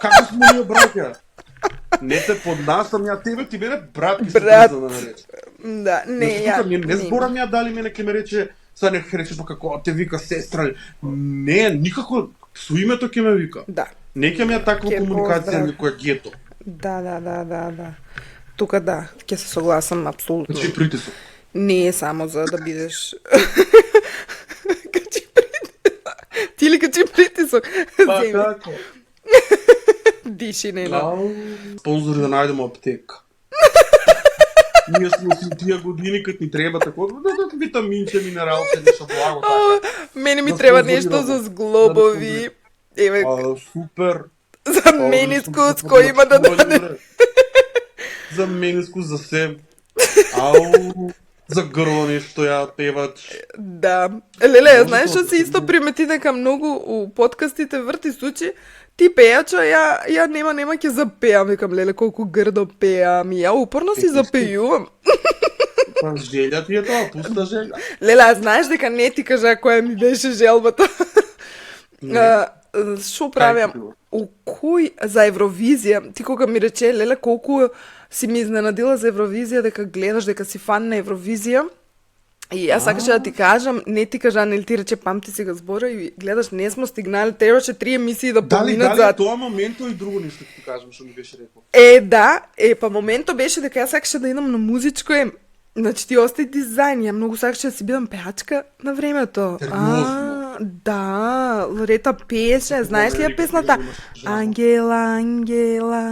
Како сме ние браќа? Не те поднасам ја тебе, ти мене брат ќе се Брат. да нарече. Да, не, Значи, ја... тука не зборам ја дали мене ќе ме рече, сега не ќе рече па како те вика сестра. Не, никако со името ќе ме вика. Да. Не ќе ми ја таква Ќе комуникација поздрав. некоја гето. Да. Тука да, ќе се согласам апсолутно. Значи притисок. Не е само за да бидеш... Качи притисок. Ти ли качи притисок? Па Земи. како? Диши, не. Ау, спонзори да најдеме аптека. Ние сме си тие години кад ни треба тако, да витаминче, минералче, нешто благо така. Мене ми Да треба спонзорираме. нешто за зглобови. Еве, Супер. за менискус кој има да даде. За менискус, за се. Ау, за грло нешто ја певач. Да. Леле, Може знаеш тоа што да се се исто види. примети дека многу у подкастите врти случаи, ти пејача, ја нема ќе запеам, викам, леле, колку грдо пеам, и ја упорно си запејувам. Па желја ти е тоа, пуста желја. Леле, а знаеш дека не ти кажа која ми беше желбата? Шо правам? ти било? У кој за Евровизија, ти кога ми рече, леле, колку си ми изненадила за Евровизија, дека гледаш, дека си фан на Евровизија. И јас сакаше да ти кажам, не ти кажа, нели ти рече, памти си го збора и гледаш, не сме стигнали, требаше 3 емисии да Дали поминат за... тоа моменто и друго нешто ќе ти кажам што ми беше рекол. Да, па моментот беше дека јас сакаше да идам на музичко значи ти остај дизајн, ја многу сакаше да си бидам пеачка на времето. Сериозно? Да, Лорета пееше, знаеш ли ја Велика песната? имаш жал. Ангела, Ангела,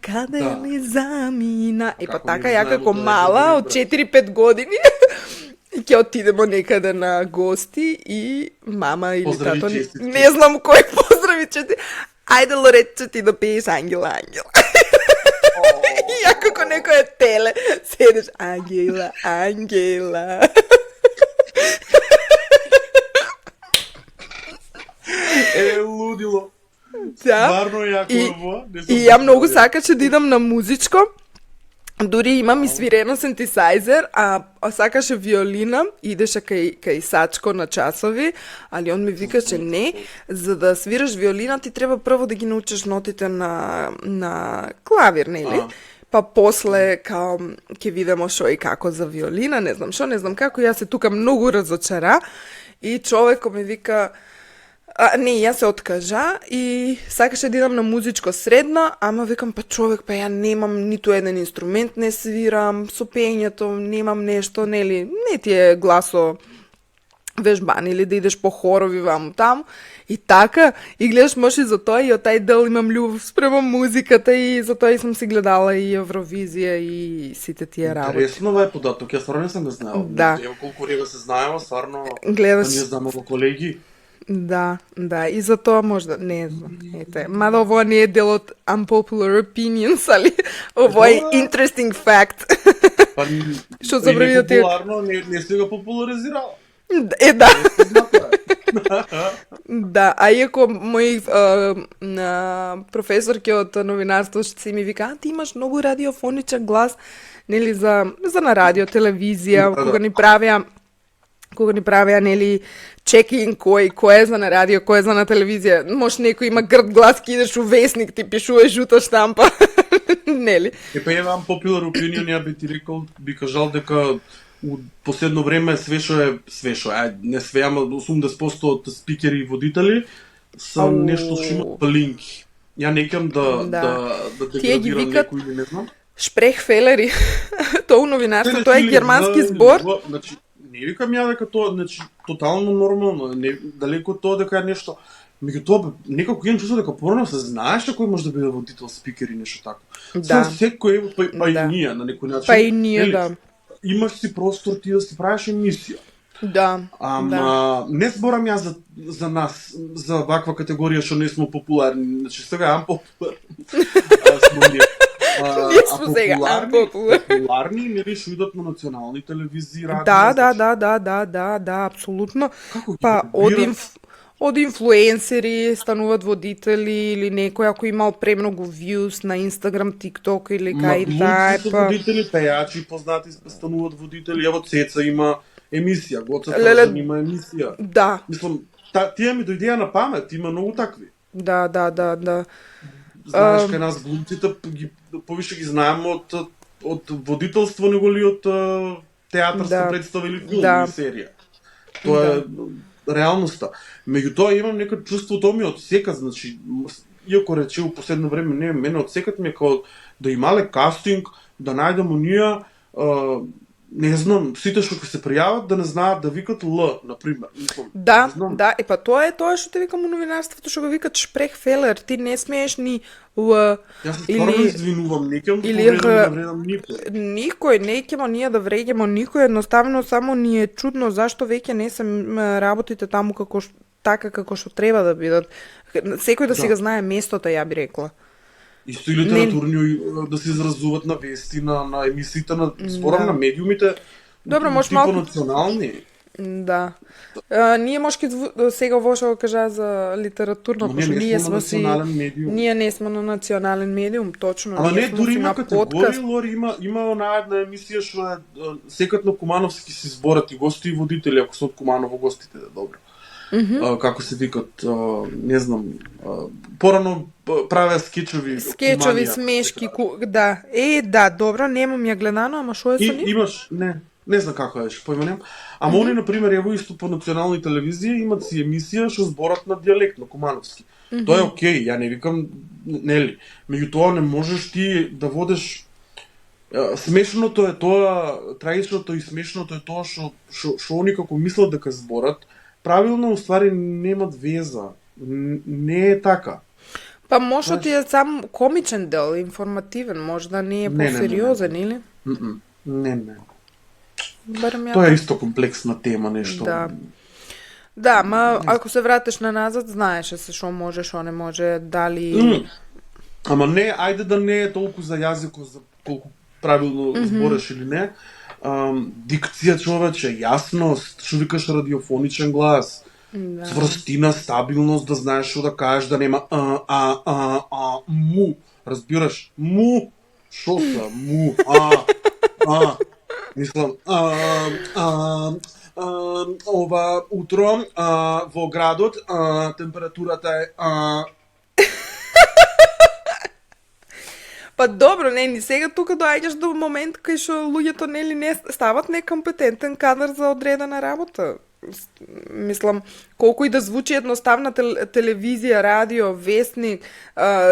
каде Да. ли замина? Па Како така не ја знаеме како тоа, мала, е од брат. 4-5 години, и ќе отидемо некаде на гости и мама или Поздрави, тато, честитки. не знам кој поздрави, че ти, ајде Лоретче ти да пееш Ангела, Ангела. И ја како некој е теле, седеш Ангела, Ангела. Лудило. Да. Стварно јако И, е во. не сум и ја многу представил. сакаше да идам на музичко. Дури имам и свирено синтесајзер, а сакаше виолина, идеше кај Сачко на часови, али он ми викаше не, за да свираш виолина ти треба прво да ги научиш нотите на клавир, нели? Па после као ќе видимо шо и како за виолина, не знам шо, не знам како, јас се тука многу разочара и човекот ми вика не, јас се откажа и сакаше да идам на музичко средна, ама викам па човек, па ја немам ниту еден инструмент, не свирам, со пењето немам нешто, нели, не ти е гласо вежбан или да идеш по хорови ваму таму. И така, и гледаш може и за тоа и од тај дел имам љубов спрема музиката и за тоа и сум си гледала и Евровизија и сите тие работи. Интересно е податок, јас стварно не сам го знаел. Да. Ево колку време се знаеме, стварно. Гледаш. Ние знаеме во колеги. Да, и за тоа можда, не знам, ете. Мада ово не е дел од unpopular opinions, али ово е Да. interesting fact. Па Што забрави да ти... популарно, не се го популаризирала. Да. Позната е. Да, а иако мој професорки од новинарство што си ми вика, ти имаш многу радиофоничен глас, нели за на радио, телевизија, Да. кога ни правеа нели чекинг кој е за на радио, кој е за на телевизија. Може некој има грд глас, ки идеш у весник, ти пишуваш жута штампа. Нели? Па имам popular opinion, ја би ти рекол, би кажал дека у последно време све, не све, ама 80% од спикери и водители се Ау. нешто што има плинки. Ја некам да Тие ги деградирам викат- некој или не знам. Шпрехфелери. Тоа у новинарство, тоа е германски збор. Значи, не викам ја дека тоа, значи, тотално нормално, не, далеко од тоа дека е нешто. Меѓутоа, некако имам чувство дека порано се знаеше кој може да биде водител, спикер и нешто тако. Да. Секој, па и Да. ние на некој начин. Па и ние, нели, да. Имаш си простор ти да си правиш емисија. Да. Ама не зборам јас за нас, за ваква категорија што не сме популарни. Значи сега ам популарни. Сме ние. Ние сме сега unpopular. Популарни, нели што идат на национални телевизии, радио. Да, апсолутно. Како ги Па подбират? од инфлуенсери стануваат водители или некој ако имал премногу views на Instagram, TikTok или кај Глумци тај се па. водители, пејачи, познати стануваат водители. Ево Цеца има емисија, Гоцата Леле, жени има емисија. Да, Мислам, тие ми дојдеа на памет, има многу такви. да. Знаеш, кај нас глумците повише ги знаеме од водителство него ли од театарска Да. представа или филм Да. или серија. Тоа е реалноста. Меѓутоа имам некој чувство, тоа ми отсека, значи, иако рече у последно време не, мене отсекат ми е као да имале кастинг, да најдам онија, не знам, сите што ќе се пријават да не знаат да викат Л, например. Мислам, Да, не знам. да, па тоа е тоа што те викам у новинарството, што го викат шпрехфелер, ти не смееш ни Л, Јас се стварно или извинувам, не ќе или да вредам никој. никој, не ќемо ние да вреѓамо никој, едноставно само ни е чудно зашто веќе не се работите таму така како што треба да бидат. Секој да си Да. го знае местото, ја би рекла. Исто и литературни да се изразуват на вести, на емисиите, на зборам на медиумите. Добро, може типо малку- национални. Да. Ние можки сега во што го кажа за литературно, Ама пошто ние не сме на си национален медиум. ние не сме на национален медиум, точно. Ама ние не, сме дури си има на категории, Лори, има онаа една емисија што е секат на Кумановски си зборат и гости и водители, ако се од Куманово гостите, да добро. Како се викат, не знам, порано правеа скечови. Скечови, Куманија, смешки, така. да. Да, добро, немам ја гледано, ама шо е со нив? Имаш, не знам како е, појма немам. Ама они, например, ево исто по национални телевизија имат си емисија што зборат на дијалект, на кумановски. Тоа е окей, ја не викам, нели. Меѓутоа не можеш ти да водиш. Смешното е тоа, трагичното и смешното е тоа што они како мислат дека зборат, правилно уствари немат веза. Не е така. Па може ти е сам комичен дел, информативен, може да не е Не. посериозен, или? Не. Барем ја. Тоа е исто комплексна тема, нешто. Да. Да, ма ако се вратиш на назад, знаеше се што може, што не може, дали... Ама не, ајде да не е толку за јазикот, за колку правилно збореш или не. Дикција, човече, јасност, што викаш радиофоничен глас, цврстина, стабилност, да знаеш што да кажеш, да нема му, разбираш, му, шо са, му, мислам, ова утро во градот температурата е Па добро, ни сега тука доаѓаш до момент кај што луѓето нели не стават некомпетентен кадар за одредена работа. Мислам, колку и да звучи едноставна телевизија, радио, вестник,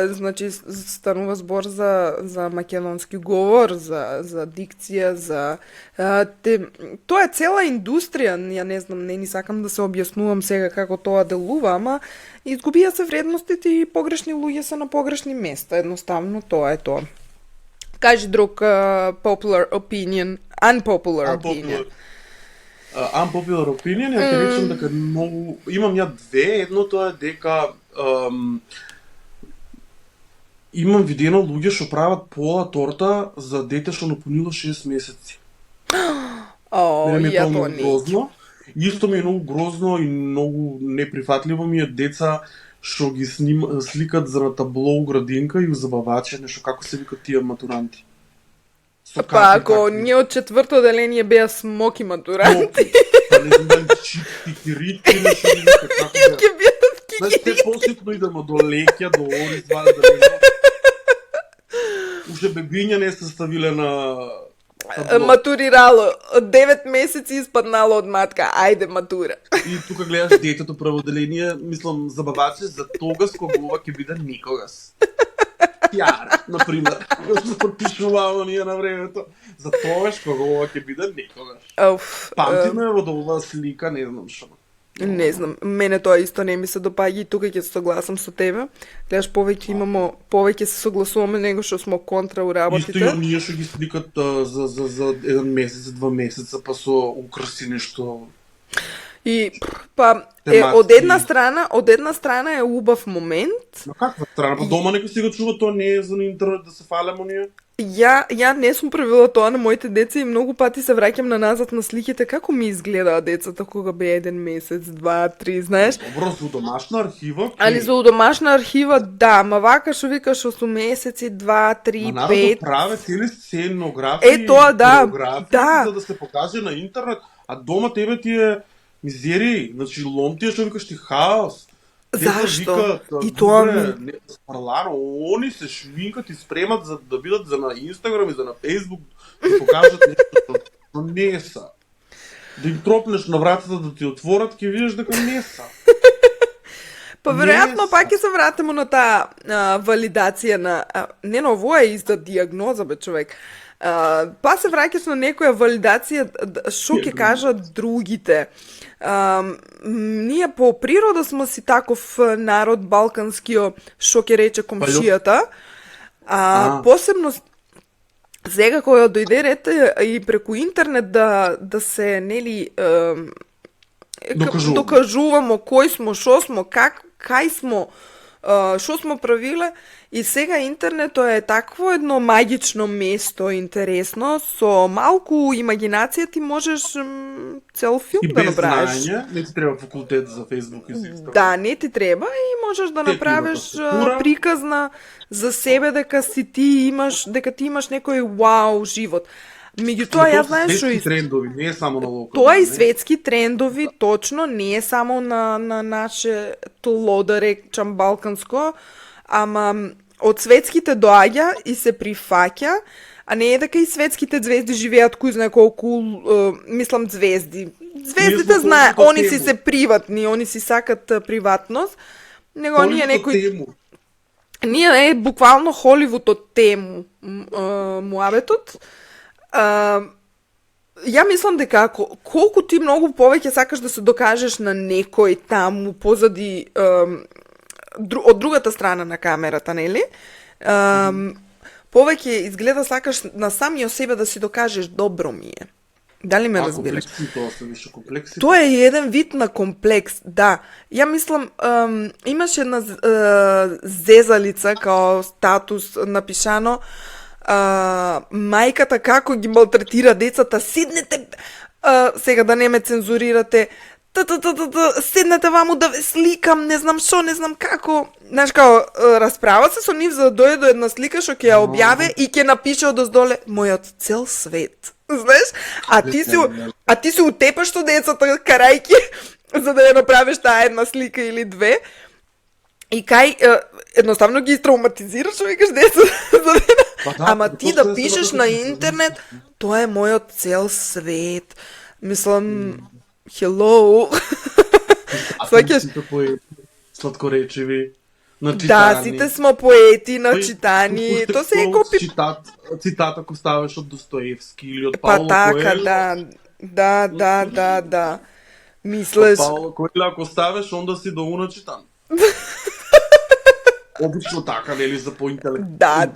значи станува збор за македонски говор, за дикција, тоа е цела индустрија, ја не знам, не ни сакам да се објаснувам сега како тоа делува, ама изгубија се вредностите и погрешни луѓе се на погрешни места, едноставно тоа е тоа. Кажи друг popular opinion, unpopular opinion. Unpopular opinion, ја ќе речем дека многу имам ја две, едното е дека имам видено луѓе што прават пола торта за дете што напунило 6 месеци. О, Мене ми е ја тоа тоа многу не. грозно. Исто ми е многу грозно и многу неприфатливо ми е деца што ги сликат за табло у градинка и у забаваче, нешто како се викат тие матуранти. Со Па кафе ако такви. ние од четврто деление беа смоки матуранти, Па не знам дали чипти, киритки, нешто ми вика, како беа. ќе бидат Знаеш, те поситно идемо до леќа, до ори, звали да не знам. Уште бебиња не се ставиле на табло. матурирало, од 9 месеци испаднало од матка, ајде матура. И тука гледаш детето прво деление, мислам, забаваче за тогас кога ова ќе биде никогас. Тјара, например, што се подпишуваа ние на времето, за тогаш кога ова ќе биде никогаш. Оф, Памтиме во оваа слика, не знам што. не знам, мене тоа исто не ми се допаѓа и тука ќе се согласам со тебе. Гледаш, повеќе се согласуваме него што смо контра у Исто работите. и оние што ги сликат за еден месец, 2 месеца, па со украси нешто. И па Тематски. од една страна е убав момент. На каква страна? Па дома некој си го чува, тоа не е за на интернет да се фалемо ние. Ја не сум правила тоа на моите деца и многу пати се враќам на назад на сликите како ми изгледаа децата кога беа 1 месец, 2, 3, знаеш. Добро, за домашна архива. Али за домашна архива, да, ма вака што викаш 8 месеци, 2, 3, 5. Праве цели сценографии, Е, тоа да, хореографии, да. за да се покаже на интернет. А дома тебе ти е мизерија, значи лом ти е што викаш ти хаос. Зашто? И тоа ми... Спарлано, они се шминкат и спремат за да бидат за на Инстаграм и за на Фейсбук, да покажат нешто што не са. Да им тропнеш на вратата да ти отворат, ќе видиш дека не са. Па веројатно пак ќе се вратиме на таа валидација на не на овој е иста диагноза бе човек. Па се враќаш на некоја валидација што ќе кажат другите. Ние по природа сме си таков народ балканскио, што ќе рече комшијата. Посебно сега кога дојде ред и преку интернет да се нели докажувамо кој смо, што смо, кај смо, што смо правиле. И сега интернетот е такво едно магично место, интересно, со малку имагинација ти можеш цел филм да направиш. И без знаење, не ти треба факултет за Фейсбук и за Инстаграм. Да, не ти треба и можеш да направиш приказна за себе дека ти имаш некој вау живот. Меѓутоа, јас знаеш што светски трендови, не е само на локални. Тоа и светски трендови, точно, не е само на нашето лода, речам, балканско, ама од светските доаѓа и се прифаќа, а не е дека и светските звезди живеат кој знае колку, мислам звезди. Звездите знае, они си се приватни, они си сакат приватност, него ние некој... Ние е буквално Холивуд од тему муабетот. Ја мислам дека колку ти многу повеќе сакаш да се докажеш на некој таму позади од другата страна на камерата, нели? Повеќе изгледа сакаш на самиот себе да си докажеш добро ми е. Дали ме разбираш? Тоа е еден вид на комплекс, да. Ја мислам, имаше една зезалица као статус напишано, мајката како ги малтретира децата, седнете, сега да не ме цензурирате, седнете ваму да ве сликам, не знам шо, не знам како. Знаеш као, расправа се со нив за да дојде до една слика што ќе ја објаве и ќе напише одоздоле мојот цел свет. Знаеш? А ти се утепаш со децата карајки за да ја направиш таа една слика или две. И кај едноставно ги травматизираш, викаш деца за да... Ама ти да пишеш на интернет, тоа е мојот цел свет. Мислам, hello. Сите поети, сладкоречиви, начитани. Да, сите смо поети, начитани. Тоа се е копи... Цитат ако ставаш од Достоевски или од Пауло Коело. Па така, да. Мислеш... Од Пауло Коело ако ставаш, онда си доуначитан. Обично така, нели, за поинтелект. Да,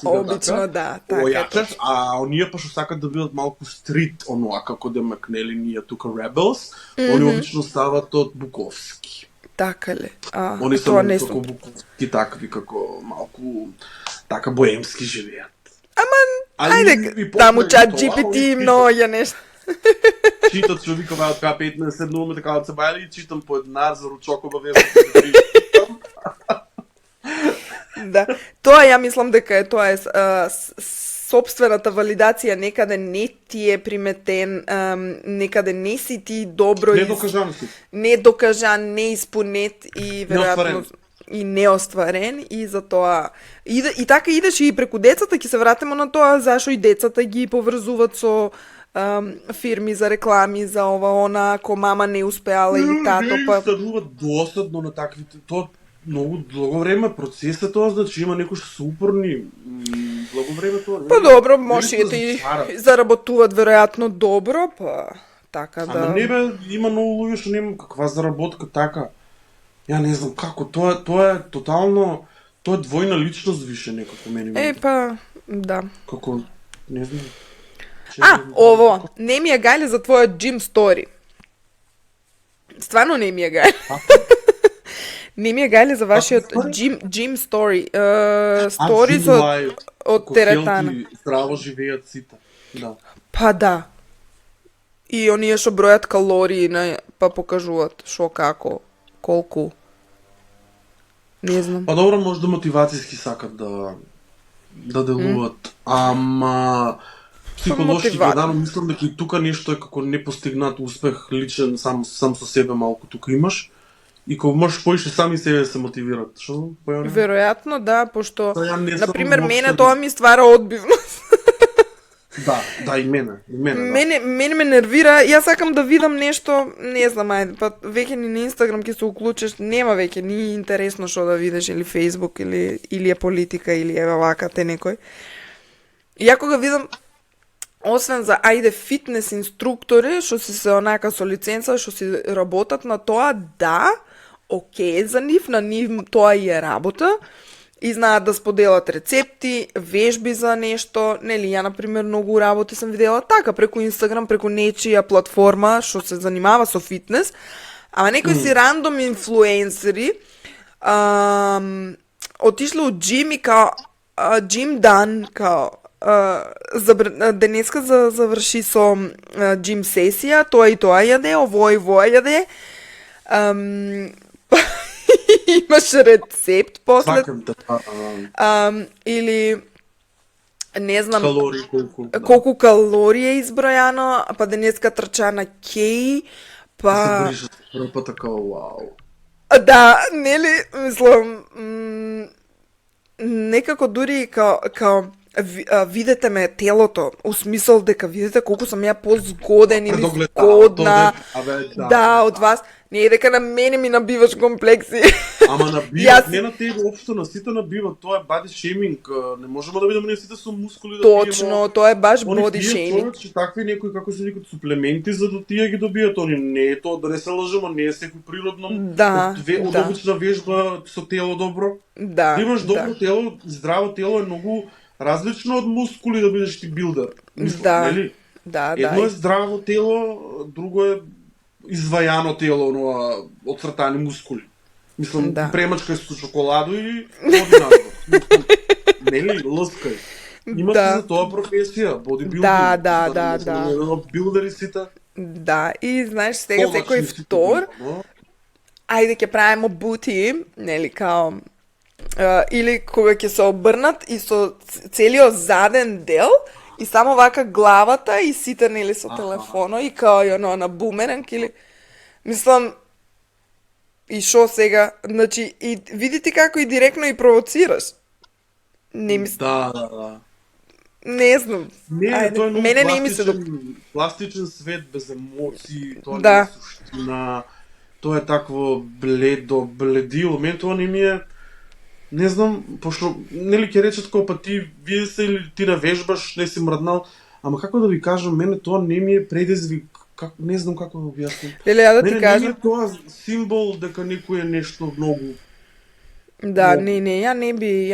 обично да. Така. А оние па што сакат да бидат малку стрит, оноа како да макнели ние тука Rebels, они обично стават од Буковски. Така ле. Они се како Буковски такви, како малку така боемски живеат. Ајде, таму чат GPT и многу нешто. Читат што викава од К15 нуме така од се бајали и читам по една за ручокова веба. Да, тоа ја мислам дека е тоа е сопствената валидација, некаде не ти е приметен, некаде не си ти добро недокажан, неиспунет и веројатно и неостварен и затоа и така идеш и преку децата, ќе се вратиме на тоа зашо и децата ги поврзуваат со фирми за реклами за ова она, ако мама не успеала или тато па стануваат досадно на таквите многу долго време процесот тоа, значи има некои супорни долго време тоа. Па добро, може и заработуваат веројатно добро, па така да. Ама не бе, има многу луѓе што нема каква заработка така. Ја не знам како, тоа е тотално, тоа е двојна личност више некако мене. Па, да. Како, не знам. Ово, не ми е гајле за твојот gym story. Стварно не ми е гајле. Не ми е гајле за вашиот gym story. Stories од теретана. Здраво живеат сите. Да. Па да. И оние што бројат калории, па покажуваат шо како, колку. Не знам. Па добро, може да мотивацијски сакат да делуваат. Ама психолошки мотиватор. гледано, мислам дека и тука нешто е како непостигнат успех личен сам со себе малку тука имаш. И кога можеш поише сами себе се мотивират. Што? Веројатно да, пошто Ја не сум например воопшто- мене тоа ми ствара одбивност. Да, и мене, да. Мене ме нервира, јас сакам да видам нешто, не знам, ајде, па веќе ни на Инстаграм ќе се уклучиш, нема веќе ни интересно што да видиш или Фејсбук или е политика или е вака те некој. И ја кога видам освен за ајде фитнес инструктори што си се онака со лиценца што си работат на тоа, да, окей за нив, на нив тоа и е работа. И знаат да споделат рецепти, вежби за нешто, нели, ја например многу работи сум видела така преку Инстаграм, преку нечија платформа што се занимава со фитнес, ама некои си рандом инфлуенсери отишле у джим и као джим дан, као денеска заврши со джим сесија, тоа и тоа јаде, ово и во јаде. Имаш рецепт после. Сакам да. Или не знам Калории колку. колку калории е избројано, па денеска трча на кеј, па Се грижа прв пат така, вау. да, нели, мислам, некако дури као видете ме телото, у смисол дека видите колку сум ја позгоден или згодна. Да, од вас. Не е дека на мене ми набиваш комплекси. Ама набиват, не на тебе општо, на сите набиват, тоа е body shaming, не можеме да видиме ние сите со мускули да Точно, тоа е баш Они body пијат shaming. човече такви некои како се викаат суплементи за да тие ги добијат, они не е тоа, да не се лажеме, не е секој природно. Да, од да. обична вежба со тело добро. Да, Да имаш добро да. тело, здраво тело е многу различно од мускули да бидеш ти билдер. Да. Нели? Да, Едно е да. здраво тело, друго е извајано тело, но отцртани мускули. Мислам, Да. премачкај со шоколадо и води назад. Нели, лъскај. Има Да. се за тоа професија, бодибилдинг. Да. Билдери сите. Да, и знаеш, сега секој Помачни сите втор, но ајде ќе правиме бути, нели, као, или кога ќе се обрнат и со целиот заден дел, и само вака главата и сите, нели, со телефоно, и као и оно на бумеранг, или, мислам, и шо сега, значи, и видите како и директно и провоцираш. Не ми, Да. не знам. Не, Ајде, тоа е многу мене не ми се пластичен свет без емоции, тоа Да. не е суштина, тоа е такво бледило, мен тоа не ми е, не знам, пошто, нели ќе речат како па ти види се или ти да вежбаш, не си мрднал, ама како да ви кажам, мене тоа не ми е предизвик, не знам како да објаснам. Леле, ја да ти Мене не кажам. ми е тоа символ дека некој е нешто многу. Да, Но- не, ја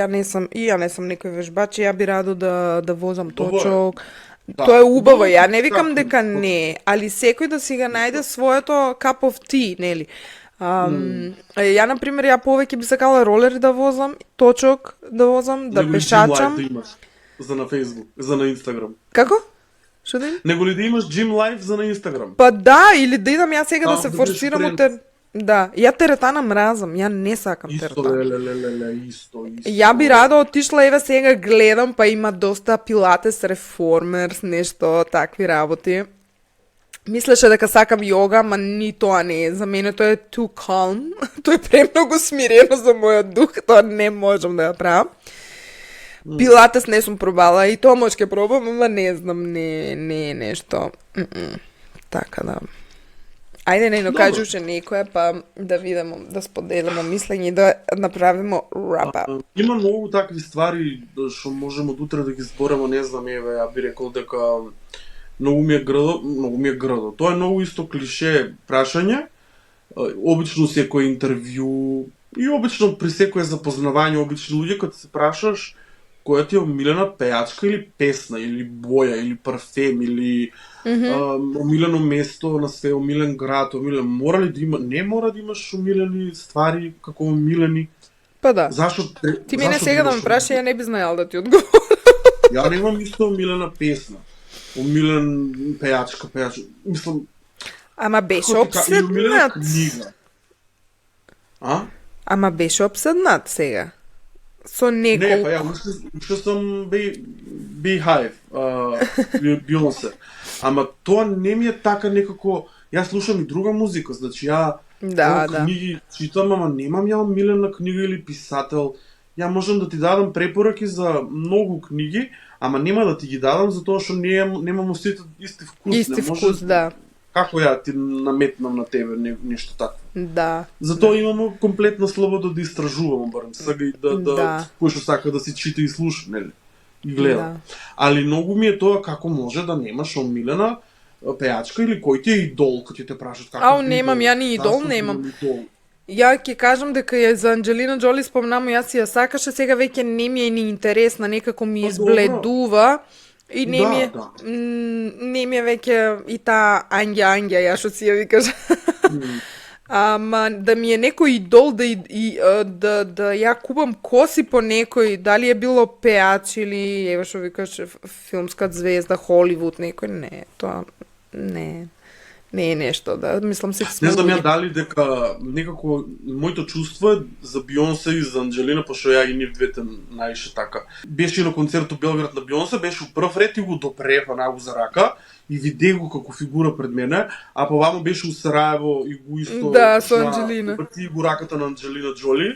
не сум некој вежбач, ја би радо да возам Добро е. точок. Да. Тоа е убаво, ја не Добро, викам така, дека точно. не, али секој да си го најде своето cup of tea, нели? Ја, например, ја повеќе би сакала ролери да возам, точок да возам, да Него ли пешачам. Gym Life да имаш за на Facebook, за на Instagram. Како? Што да им? Него ли да имаш Gym Life за на Instagram? Па да, или да идам ја сега да Да, се да бидеш форсирам тренд. у тер... Да, ја теретана мразам, ја не сакам Исто, теретана. исто. Ја би радо отишла, еве сега гледам, па има доста пилатес, реформерс, нешто, такви работи. Мислеше дека сакам јога, ма ни тоа не е. За мене тоа е too calm. Тоа е премногу смирено за мојот дух, тоа не можам да ја правам. Пилатес не сум пробала и тоа може ке пробам, ама не знам, не е нешто. Така да. Ајде, не, но Добро. кажи уште некоја, па да видиме, да споделиме мислење и да направиме wrap up. Има многу такви ствари што можеме од утре да ги збореме, не знам, еве, ја би рекол дека многу ми е грдо. Тоа е многу исто клише прашање. Обично секој интервју и обично при секое запознавање обични луѓе кога се прашаш која ти е омилена пејачка или песна или боја или парфем или омилено место на све, омилен град, омилен, мора ли да има, не мора да имаш омилени ствари како омилени. Па да. Зашо Ти мене зашо сега да имаш ме прашаш, омилени? ја не би знаел да ти одговорам. Ја немам исто омилена песна. Омилен пејачка. Мислам, Ама беше како ти ка- и омилена обседнат. книга. А? Ама беше обседнат сега. со Не, неколку. па ја уште сум Beehive, Beyoncé. Ама тоа не ми е така некако, јас слушам и друга музика, значи ја Да, ево, книги читам, ама немам ја омилена книга или писател. Ја можам да ти дадам препораки за многу книги, ама нема да ти ги дадам затоа што немам сите исти вкус. Исти не може, вкус, да. Како ја ти наметнам на тебе нешто такво. Да. Затоа имам комплетна слобода да истражувам, барем сега и да Да. кој што сака да си чита и слуша, нели? И гледа. Да. Али многу ми е тоа како може да немаш омилена пејачка или кој ти е идол, кој ти те прашат каков Ау, ти немам, идол. ја ни идол Зашто немам. ти е идол? Ја ќе кажам дека ја за Анџелина Џоли спомнамо, јас си ја сакаше, сега веќе не ми е ни интересна, некако ми Па, избледува. И не Да, ми е, да. не ми е веќе и таа ангја, ја што си ја викаш. Ама да ми е некој идол да ја купам коси по некој, дали е било пеач или ева што викаш филмска звезда, Холивуд, некој, не, тоа не е нешто, да, мислам се Не знам ја луѓе. дали дека некако моето чувство е за Бионсе и за Анџелина, пошто ја и нив двете наише така. Беше на концерт у Белград на Бионсе, беше у прв ред и го допрев нагу за рака и видех го како фигура пред мене, а повамо беше у Сараево и го исто Да, со Анџелина. Бати го раката на Анџелина Џоли.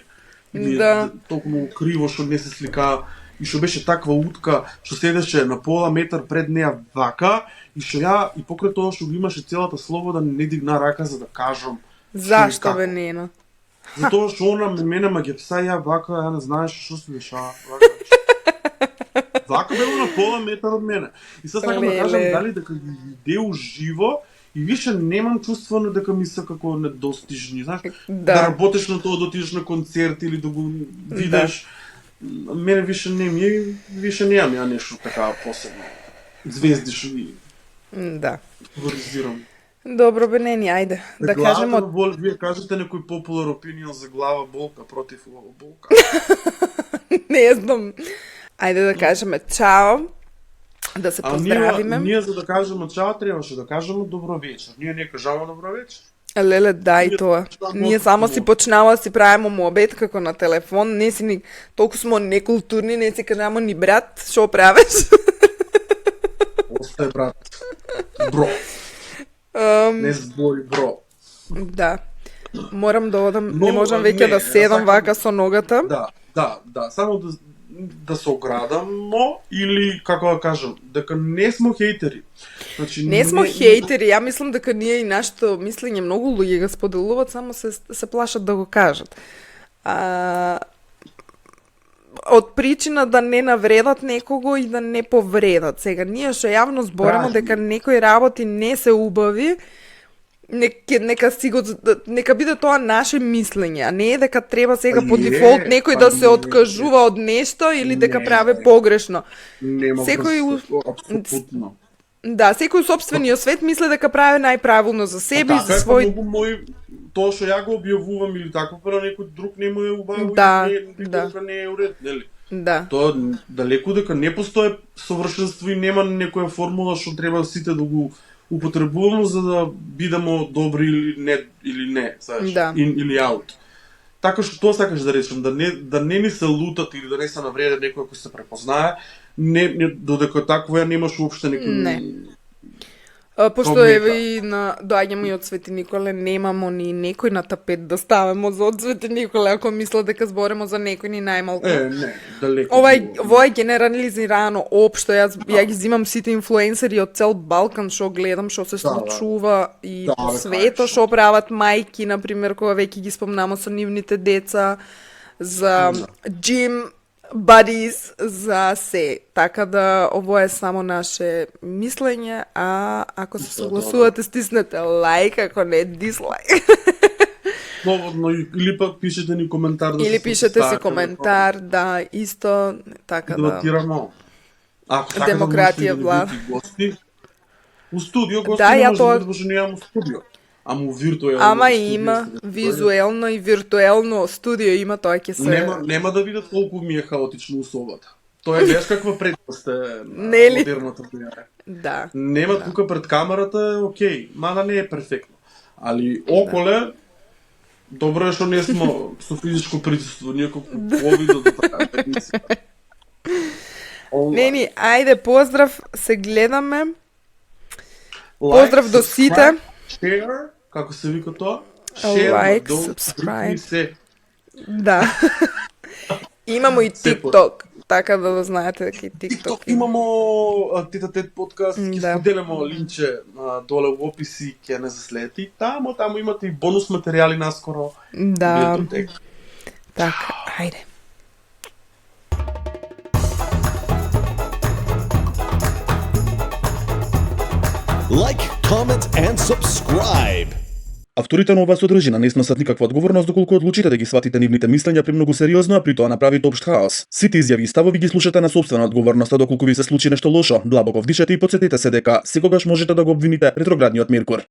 И Да. толку многу криво што не се слика и што беше таква утка што седеше на пола метар пред неа вака и што ја и покрај тоа што го имаше целата слобода не дигна рака за да кажам Зашто како. бе нена? затоа што она мене ма ги пса ја вака ја не знаеш што се дешава вака бело на пола метар од мене и сега сакам да кажам Леле. дали дека ги виде уживо и више немам чувство на дека ми се како недостижни, знаеш, да работиш на тоа да отидеш на концерт или да го видиш. Мене више не ми е, више немам ја нешто така посебно. Звезди што ги Да. фаворизирам. Добро бе нени, ајде. Да кажеме од... Вие кажете некој популар опинион за глава болка против глава болка. Не знам. Ајде да кажеме чао. Да се А поздравиме. ние за да кажеме чао требаше да кажеме добро вечер. Ние не кажаме добро вечер. Леле, дај тоа. Ние само си почнава да си правиме муабет како на телефон, не си ни толку смо некултурни, не си кажамо ни брат, што правиш? Остај брат. Бро. Не збори бро. Да. Морам да одам, Но, не можам не, веќе да седам сакам- вака со ногата. Да, само да се оградамо или како да кажам, дека не смо хейтери. Значи Не смо хейтери, ја мислам дека ние и нашето мислење многу луѓе го споделуваат, само се плашат да го кажат. Од причина да не навредат некого и да не повредат. Сега, ние што јавно зборимо дека некои работи не се убави, нека биде тоа наше мислење, а не е дека треба сега по дефолт некој да се откажува од нешто или дека прави погрешно. Нема Секој врска, апсолутно. Да, секој собствениот свет мисли дека прави најправилно за себе и за Така, свој... многу мои тоа што ја го објавувам или тако, па некој друг не му е убаво Да, и дека не е уред, нели? Да. Тоа далеку дека не постои совршенство и нема некоја формула што треба сите да го употребуваме за да бидеме добри или не, знаеш, Да. in или out. Така што тоа сакаш да речем, да не ни се лутат или да не се навредат некој кој се препознае, додека такво ја немаш уопште некој... Не. Пошто Кога еве нека. и доаѓаме и од Свети Николе, немамо ни некој на тапет да ставимо за од Свети Николе, ако мисла дека зборимо за некој ни најмалку. Не, далеку. Ова е генерализирано општо, ја ги зимам сите инфлуенсери од цел Балкан што гледам, што се случува и Да, по бе, свето, конечно. што прават мајки, например, кога веќе ги спомнамо со нивните деца, за gym buddies, за се. Така да, ово е само наше мислење, а ако се согласувате, стиснете лайк, ако не дислайк. Слободно, или пак пишете ни коментар. Да Или се пишете си сопоставите, коментар, да, исто, така да. Дебатираме. Ако сакате Демократија, да вла. бидете гости, у студио гости Да, не ја може тоа- да бидеш, немам студио. Ама у виртуелно. Ама студио има сте да визуелно и виртуелно студио има, тоа ќе се... Нема да видат колку ми е хаотично условата. Тоа е знаеш каква предност е на Нели? модерната дуја. Да. Нема тука пред камерата е окей, мада не е перфектно. Али околе Добро е што не сме со физичко присуство, некако ковидот да така емисија. Нени, ајде, поздрав, се гледаме. Поздрав до сите. Share, како се вика тоа? Like, долу, subscribe. се. Да. Имамо и Се по- TikTok, така да знаете дека и TikTok TikTok има. имамо Тет подкаст, ќе Да. споделимо линче доле во описи, ќе не заследите. Таму имате и бонус материјали наскоро. Да, Библиотека. така, ајде. Like, comment, and subscribe. Авторите на оваа содржина не сносат никаква одговорност доколку одлучите да ги сватите нивните мислења премногу сериозно, а при тоа направите општ хаос. Сите изјави и ставови ги слушате на сопствена одговорност, а доколку ви се случи нешто лошо, длабоко вдишете и потсетете се дека секогаш можете да го обвините ретроградниот Меркур.